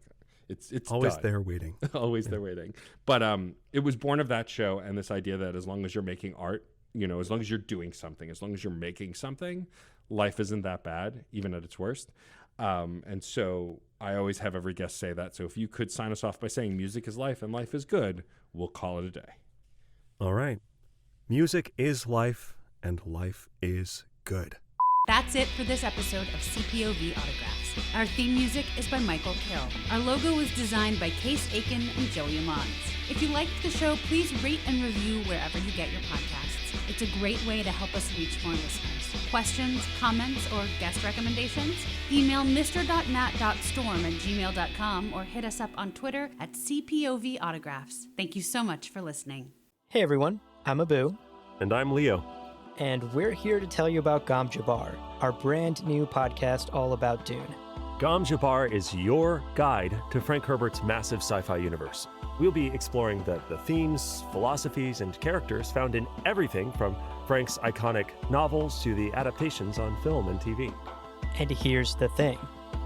it's always done. there waiting. Always there waiting. But it was born of that show and this idea that as long as you're making art, as long as you're doing something, as long as you're making something, life isn't that bad, even at its worst. And so I always have every guest say that. So if you could sign us off by saying music is life and life is good, we'll call it a day. All right. Music is life and life is good. That's it for this episode of CPOV Autographs. Our theme music is by Michael Kill. Our logo was designed by Case Aiken and Joey Amons. If you liked the show, please rate and review wherever you get your podcasts. It's a great way to help us reach more listeners. Questions, comments, or guest recommendations? Email mr.nat.storm@gmail.com or hit us up on Twitter at CPOV Autographs. Thank you so much for listening. Hey everyone, I'm Abu. And I'm Leo. And we're here to tell you about Gom Jabbar, our brand new podcast all about Dune. Gom Jabbar is your guide to Frank Herbert's massive sci-fi universe. We'll be exploring the themes, philosophies, and characters found in everything from Frank's iconic novels to the adaptations on film and TV. And here's the thing.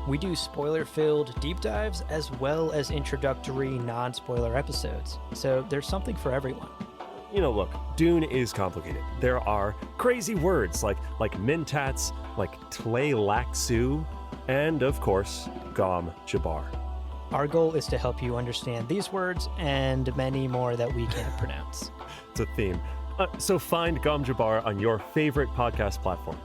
We do spoiler-filled deep dives as well as introductory non-spoiler episodes. So there's something for everyone. Look, Dune is complicated. There are crazy words like mentats, like Tleilaxu, and of course, Gom Jabbar. Our goal is to help you understand these words and many more that we can't pronounce. It's a theme. So find Gom Jabbar on your favorite podcast platform.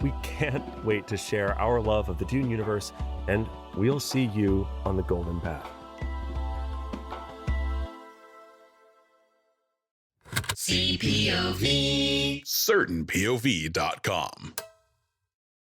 We can't wait to share our love of the Dune universe, and we'll see you on the golden path. CPOV. CertainPOV.com.